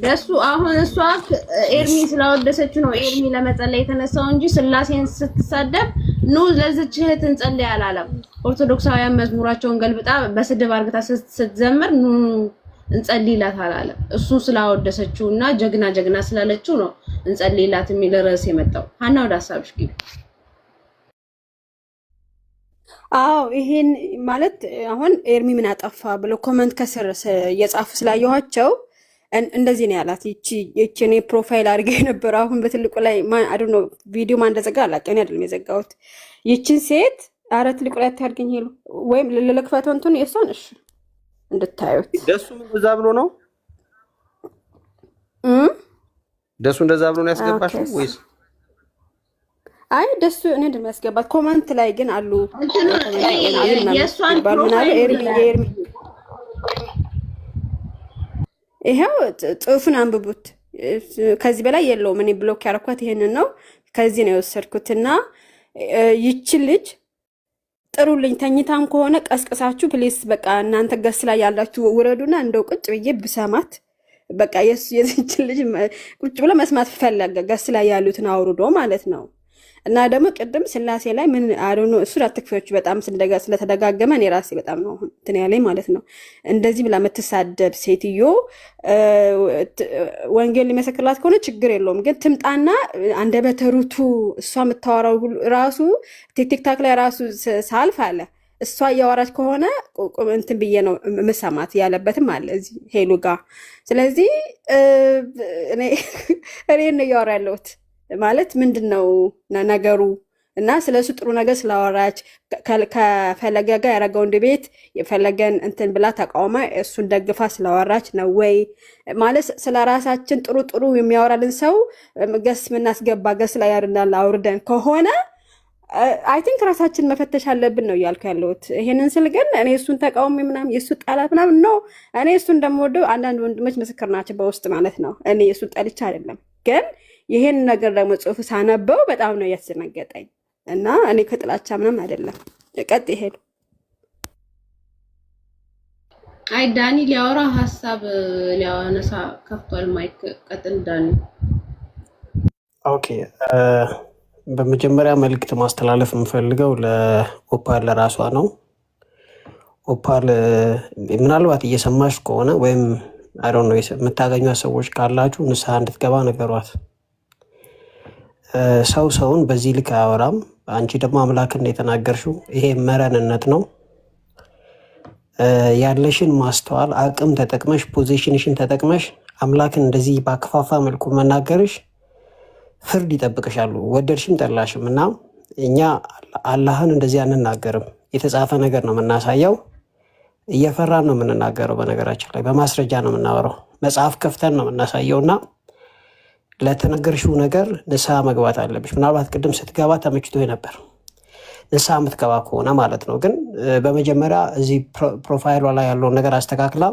ደሱ አሁን እሷ ኤርሚ ስላወደሰች ነው ኤርሚ ለመጸለይ የተነሳው እንጂ ስላሴን ስትሳደብ ኑ ለዚች እህት እንጸልይ አላለም። ኦርቶዶክሳውያን መዝሙራቸውን ገልብጣ በስድብ አርግታ ስትዘምር ኑ እንጸልይላት አላለም። እሱ ስላወደሰችውና ጀግና ስላለችው ነው እንጸልይላት የሚል ርዕስ የመጣው። ሀና ወደ ሀሳብሽ ግቢ። ይሄን ማለት አሁን ኤርሚ ምን አጠፋ ብለው ኮሜንት ከስር የጻፉ ስላየኋቸው እንደዚህ ነው ያላት። ይቺ እኔ ፕሮፋይል አድርጌ ነበር። አሁን በትልቁ ላይ አይ ዶንት ኖ ቪዲዮ ማን እንደዘጋ አላውቅም። እኔ አይደለም የዘጋሁት። ይቺን ሴት አረ ትልቁ ላይ አታርገኝ ሄሉ ወይም ለለክፈተው እንትን የሷን እሺ እንድታዩት። ደሱ ምን እንደዛ ብሎ ነው ደሱ እንደዛ ብሎ ነው ያስገባሽው ወይስ? አይ ደሱ እኔ እንደሚያስገባት ኮሜንት ላይ ግን አሉ የሷን ኤርሚ ይሄው ጽሑፉን አንብቡት። ከዚህ በላይ የለውም። እኔ ብሎክ ያደረኳት ይሄንን ነው። ከዚህ ነው የወሰድኩትና ይቺ ልጅ ጥሩልኝ ተኝታም ከሆነ ቀስቅሳችሁ ፕሊስ በቃ እናንተ ገስ ላይ ያላችሁ ውረዱና እንደው ቁጭ ብዬ ብሰማት በቃ የዚች ልጅ ቁጭ ብሎ መስማት ፈለገ ገስ ላይ ያሉትን አውርዶ ማለት ነው። እና ደግሞ ቅድም ስላሴ ላይ ምን አሩኑ እሱ አትክፈች በጣም ስለተደጋገመ እኔ ራሴ በጣም ነው እንትን ያለኝ ማለት ነው። እንደዚህ ብላ የምትሳደብ ሴትዮ ወንጌል ሊመሰክርላት ከሆነ ችግር የለውም፣ ግን ትምጣና አንደበተ ርቱዕ እሷ የምታወራው ራሱ ቲክታክ ላይ ራሱ ሳልፍ አለ እሷ እያወራች ከሆነ እንትን ብዬ ነው መሰማት ያለበትም አለ እዚህ ሄሉ ጋር። ስለዚህ እኔ ነው እያወራ ያለሁት ማለት ምንድነው ነገሩ? እና ስለሱ ጥሩ ነገር ስላወራች ከፈለገ ጋር ያረጋው እንደ ቤት የፈለገን እንትን ብላ ተቃውማ እሱን ደግፋ ስላወራች ነው ወይ ማለት ስለራሳችን ጥሩ የሚያወራልን ሰው ገስ ምናስገባ ገስ ላይ ያርናል አውርደን ከሆነ አይ ቲንክ ራሳችን መፈተሽ አለብን ነው እያልኩ ያለሁት። ይሄንን ስል ግን እኔ እሱን ተቃውሞ ምናምን የሱ ጠላት ምናምን ነው። እኔ እሱን እንደምወደው አንዳንድ ወንድሞች ምስክር ናቸው በውስጥ ማለት ነው። እኔ እሱ ጠልቻ አይደለም፣ ግን ይሄን ነገር ደግሞ ጽሑፍ ሳነበው በጣም ነው ያስደነገጠኝ እና እኔ ከጥላቻ ምንም አይደለም። ቀጥ ይሄድ አይ ዳኒ ሊያወራ ሐሳብ ሊያነሳ ከፍቷል ማይክ። ቀጥል ዳኒ። ኦኬ በመጀመሪያ መልእክት ማስተላለፍ የምፈልገው ለኦፓል ለራሷ ነው። ኦፓል ምናልባት እየሰማሽ ከሆነ ወይም አይ ዶንት ኖ የምታገኟት ሰዎች ካላችሁ ንስሐ እንድትገባ ነገሯት። ሰውን በዚህ ልክ አያወራም። አንቺ ደግሞ አምላክን የተናገርሽው ይሄ መረንነት ነው። ያለሽን ማስተዋል አቅም ተጠቅመሽ ፖዚሽንሽን ተጠቅመሽ አምላክን እንደዚህ በአክፋፋ መልኩ መናገርሽ ፍርድ ይጠብቅሻሉ፣ ወደድሽም ጠላሽም። እና እኛ አላህን እንደዚህ አንናገርም። የተጻፈ ነገር ነው የምናሳየው። እየፈራን ነው የምንናገረው። በነገራችን ላይ በማስረጃ ነው የምናወራው። መጽሐፍ ከፍተን ነው የምናሳየው። እና ለተነገርሽው ነገር ንስሐ መግባት አለብሽ። ምናልባት ቅድም ስትገባ ተመችቶ ነበር፣ ንስሐ የምትገባ ከሆነ ማለት ነው። ግን በመጀመሪያ እዚህ ፕሮፋይሏ ላይ ያለውን ነገር አስተካክላ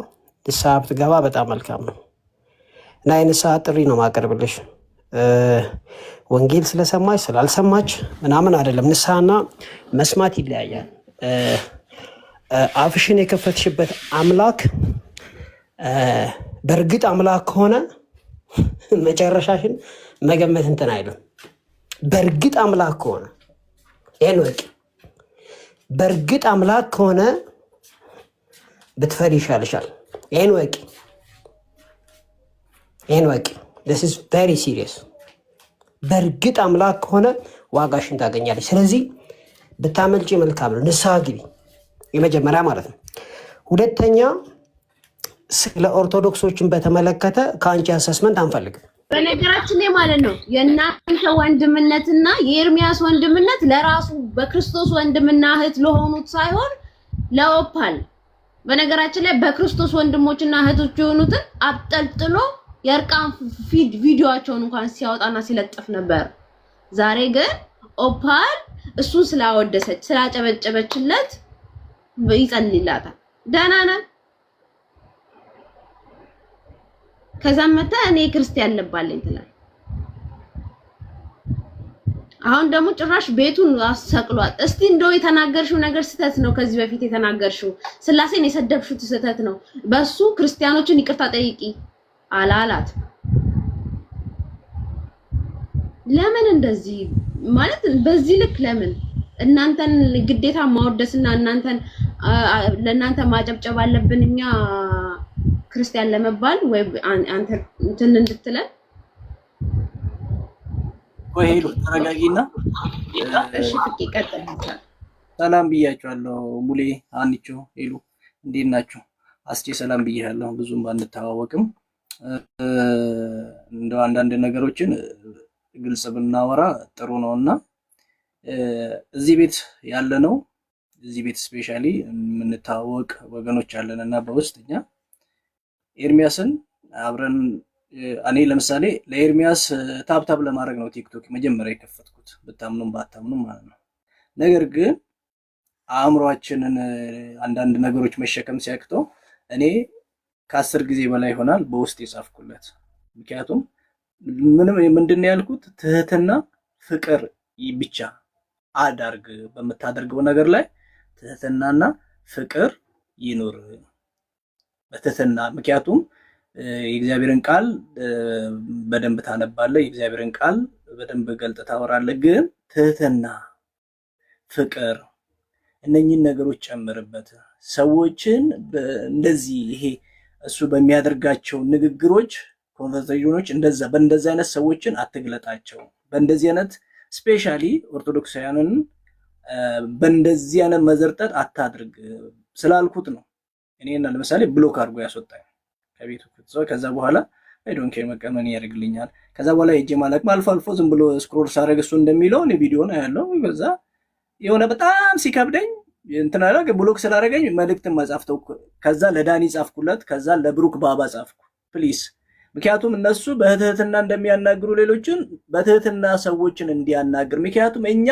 ንስሐ ብትገባ በጣም መልካም ነው። እና የንስሐ ጥሪ ነው ማቀርብልሽ። ወንጌል ስለሰማች ስላልሰማች ምናምን አይደለም። ንስሐና መስማት ይለያያል። አፍሽን የከፈትሽበት አምላክ በእርግጥ አምላክ ከሆነ መጨረሻሽን መገመት እንትን አይልም። በእርግጥ አምላክ ከሆነ ይሄን ወቂ። በእርግጥ አምላክ ከሆነ ብትፈሪ ይሻልሻል። ይሄን ወቂ። This is very serious። በእርግጥ አምላክ ከሆነ ዋጋሽን ታገኛለች። ስለዚህ ብታመልጪ መልካም ነው። ንስሐ ግቢ፣ የመጀመሪያ ማለት ነው። ሁለተኛ ስለ ኦርቶዶክሶችን በተመለከተ ከአንቺ አሰስመንት አንፈልግም። በነገራችን ላይ ማለት ነው የእናንተ ወንድምነትና የኤርሚያስ ወንድምነት ለራሱ በክርስቶስ ወንድምና እህት ለሆኑት ሳይሆን ለኦፓል በነገራችን ላይ በክርስቶስ ወንድሞችና እህቶች የሆኑትን አብጠልጥሎ የእርቃን ቪዲዮአቸውን እንኳን ሲያወጣና ሲለጥፍ ነበር። ዛሬ ግን ኦፓል እሱን ስላወደሰች ስላጨበጨበችለት ይጸልይላታል። ደህና ነን። ከዛም መጣ እኔ ክርስቲያን ልባለኝ ትላል። አሁን ደግሞ ጭራሽ ቤቱን አሰቅሏል። እስቲ እንደው የተናገርሽው ነገር ስህተት ነው። ከዚህ በፊት የተናገርሽው ስላሴን የሰደብሽው ስህተት ነው። በሱ ክርስቲያኖችን ይቅርታ ጠይቂ አላላት። ለምን እንደዚህ ማለት በዚህ ልክ ለምን እናንተን ግዴታ ማወደስና ለእናንተ ማጨብጨብ አለብን እኛ ክርስቲያን ለመባል ወይ አንተ እንትን እንድትለን? ቆይ ሄሉ ተረጋጊና እሺ ፍቄ ቀጥል። ሰላም ብያችኋለሁ። ሙሌ፣ አንቺ፣ ሄሉ እንዴት ናችሁ? አስቼ ሰላም ብያለሁ። ብዙም ባንተዋወቅም እንደው አንዳንድ ነገሮችን ግልጽ ብናወራ ጥሩ ነውና እዚህ ቤት ያለ ነው እዚህ ቤት ስፔሻሊ የምንተዋወቅ ወገኖች አለንና በውስጥኛ ኤርሚያስን አብረን እኔ ለምሳሌ ለኤርሚያስ ታብታብ ለማድረግ ነው ቲክቶክ መጀመሪያ የከፈትኩት ብታምኑም ባታምኑም ማለት ነው። ነገር ግን አእምሯችንን አንዳንድ ነገሮች መሸከም ሲያቅተው እኔ ከ10 ጊዜ በላይ ይሆናል በውስጥ የጻፍኩለት። ምክንያቱም ምንድን ነው ያልኩት ትህትና ፍቅር ብቻ አዳርግ በመታደርገው ነገር ላይ ትህትናና ፍቅር ይኑር በትህትና። ምክንያቱም የእግዚአብሔርን ቃል በደንብ ታነባለህ፣ የእግዚአብሔርን ቃል በደንብ ገልጠህ ታወራለህ። ግን ትህትና፣ ፍቅር እነኚህን ነገሮች ጨምርበት። ሰዎችን እንደዚህ ይሄ እሱ በሚያደርጋቸው ንግግሮች ኮንቨርሴሽኖች በእንደዚህ አይነት ሰዎችን አትግለጣቸው። በእንደዚህ አይነት ስፔሻሊ ኦርቶዶክሳውያንን በእንደዚህ አይነት መዘርጠጥ አታድርግ ስላልኩት ነው። እኔና ለምሳሌ ብሎክ አድርጎ ያስወጣኝ ከቤቱ ከተሰው ከዛ በኋላ አይ ዶንት ኬር መቀመን ያደርግልኛል። ከዛ በኋላ ሄጄ ማለቅ አልፎ አልፎ ዝም ብሎ ስክሮል ሳደርግ እሱ እንደሚለው እኔ ቪዲዮ ነው ያለው። ከዛ የሆነ በጣም ሲከብደኝ እንትን አለ ብሎክ ስላደረገኝ መልእክትን መጻፍተው ከዛ ለዳኒ ጻፍኩለት፣ ከዛ ለብሩክ ባባ ጻፍኩ ፕሊስ። ምክንያቱም እነሱ በትህትና እንደሚያናግሩ ሌሎችን በትህትና ሰዎችን እንዲያናግር። ምክንያቱም እኛ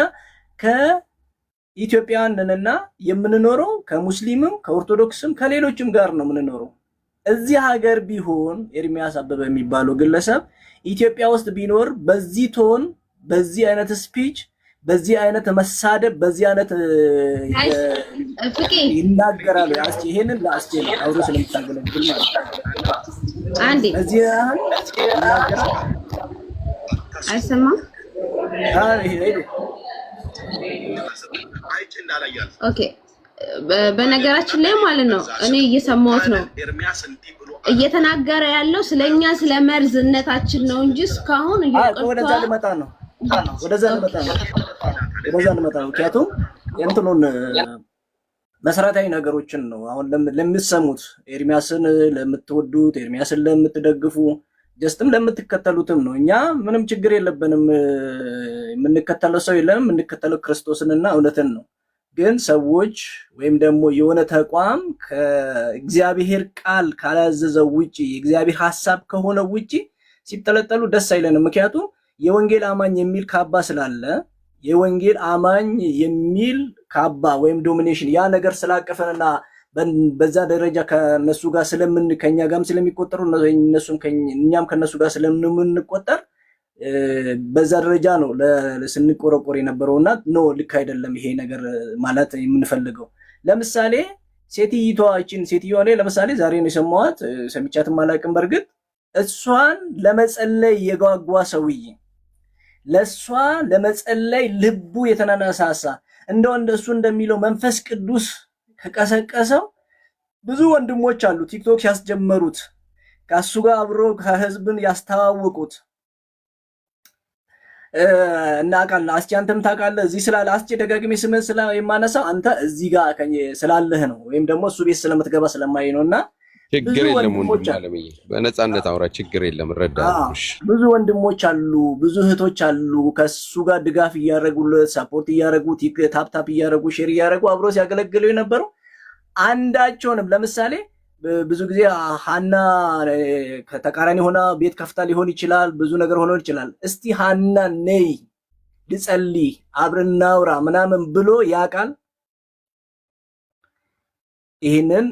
ከኢትዮጵያውያንና የምንኖረው ከሙስሊምም ከኦርቶዶክስም ከሌሎችም ጋር ነው የምንኖረው። እዚህ ሀገር ቢሆን ኤርሚያስ አበበ የሚባለው ግለሰብ ኢትዮጵያ ውስጥ ቢኖር በዚህ ቶን፣ በዚህ አይነት ስፒች፣ በዚህ አይነት መሳደብ፣ በዚህ አይነት ይናገራል። አስቼ ይሄንን ለአስቼ ነው አውሮ ስለምታገለግል ማለት ነው። አንዴ እዚህ አሁን ይናገራል አይሰማም። ኦኬ በነገራችን ላይ ማለት ነው እኔ እየሰማሁት ነው እየተናገረ ያለው ስለኛ ስለ መርዝነታችን ነው እንጂ እስካሁን ወደዛ ልመጣ ነው። ምክንያቱም እንትኑን መሰረታዊ ነገሮችን ነው አሁን ለምትሰሙት ኤርሚያስን ለምትወዱት ኤርሚያስን ለምትደግፉ ጀስትም ለምትከተሉትም ነው። እኛ ምንም ችግር የለብንም። የምንከተለው ሰው የለም። የምንከተለው ክርስቶስንና እውነትን ነው። ግን ሰዎች ወይም ደግሞ የሆነ ተቋም ከእግዚአብሔር ቃል ካላዘዘው ውጪ የእግዚአብሔር ሐሳብ ከሆነ ውጪ ሲተለጠሉ ደስ አይለንም። ምክንያቱም የወንጌል አማኝ የሚል ካባ ስላለ የወንጌል አማኝ የሚል ካባ ወይም ዶሚኔሽን ያ ነገር ስላቀፈንና በዛ ደረጃ ከነሱ ጋር ከኛ ጋርም ስለሚቆጠሩ እኛም ከነሱ ጋር ስለምንቆጠር በዛ ደረጃ ነው ስንቆረቆር የነበረውና ኖ ልክ አይደለም ይሄ ነገር ማለት የምንፈልገው። ለምሳሌ ሴትዮዋ ላይ ለምሳሌ ዛሬ ነው የሰማኋት፣ ሰምቻትም አላውቅም። በርግጥ እሷን ለመጸለይ የጓጓ ሰውዬ ለሷ ለመጸለይ ልቡ የተነሳሳ እንደሱ እንደሚለው መንፈስ ቅዱስ ከቀሰቀሰው ብዙ ወንድሞች አሉ ቲክቶክ ያስጀመሩት ከሱ ጋር አብሮ ከህዝብን ያስተዋወቁት እናውቃለን። አስቼ አንተም ታውቃለህ። እዚህ ስላለ አስቼ ደጋግሜ ስምን የማነሳው አንተ እዚህ ጋር ስላለህ ነው፣ ወይም ደግሞ እሱ ቤት ስለምትገባ ስለማይ ነው። እና ችግር የለም ወንድም አለምዬ፣ በነፃነት አውራ፣ ችግር የለም እረዳለሁ። ብዙ ወንድሞች አሉ፣ ብዙ እህቶች አሉ ከሱ ጋር ድጋፍ እያደረጉለት፣ ሰፖርት እያደረጉት፣ ታፕታፕ እያደረጉ፣ ሼር እያደረጉ አብሮ ሲያገለግሉ የነበሩ አንዳቸውንም ለምሳሌ ብዙ ጊዜ ሀና ከተቃራኒ ሆና ቤት ከፍታ ሊሆን ይችላል፣ ብዙ ነገር ሆኖ ይችላል። እስቲ ሀና ነይ ልጸልይ አብረን እናውራ ምናምን ብሎ ያውቃል። ይህንን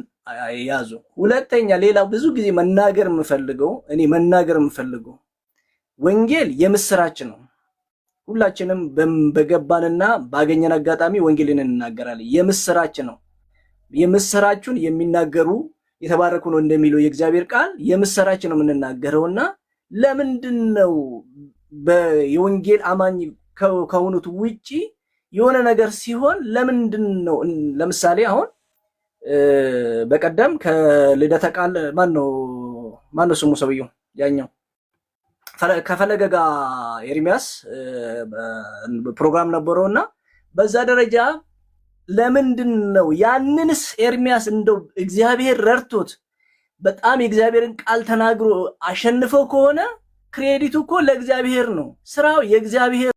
ያዙ። ሁለተኛ ሌላ ብዙ ጊዜ መናገር የምፈልገው ወንጌል የምስራች ነው። ሁላችንም በገባንና ባገኘን አጋጣሚ ወንጌልን እንናገራለን። የምስራች ነው። የምስራቹን የሚናገሩ የተባረኩ ነው እንደሚለው የእግዚአብሔር ቃል የምስራች ነው የምንናገረውና ለምንድን ነው የወንጌል አማኝ ከሆኑት ውጪ የሆነ ነገር ሲሆን ለምንድን ነው? ለምሳሌ አሁን በቀደም ከልደተ ቃል ማን ነው ስሙ ሰውየው ያኛው ከፈለገ ጋር ኤርሚያስ ፕሮግራም ነበረውና በዛ ደረጃ ለምንድን ነው ያንንስ ኤርሚያስ እንደው እግዚአብሔር ረድቶት በጣም የእግዚአብሔርን ቃል ተናግሮ አሸንፈው ከሆነ ክሬዲቱ እኮ ለእግዚአብሔር ነው። ስራው የእግዚአብሔር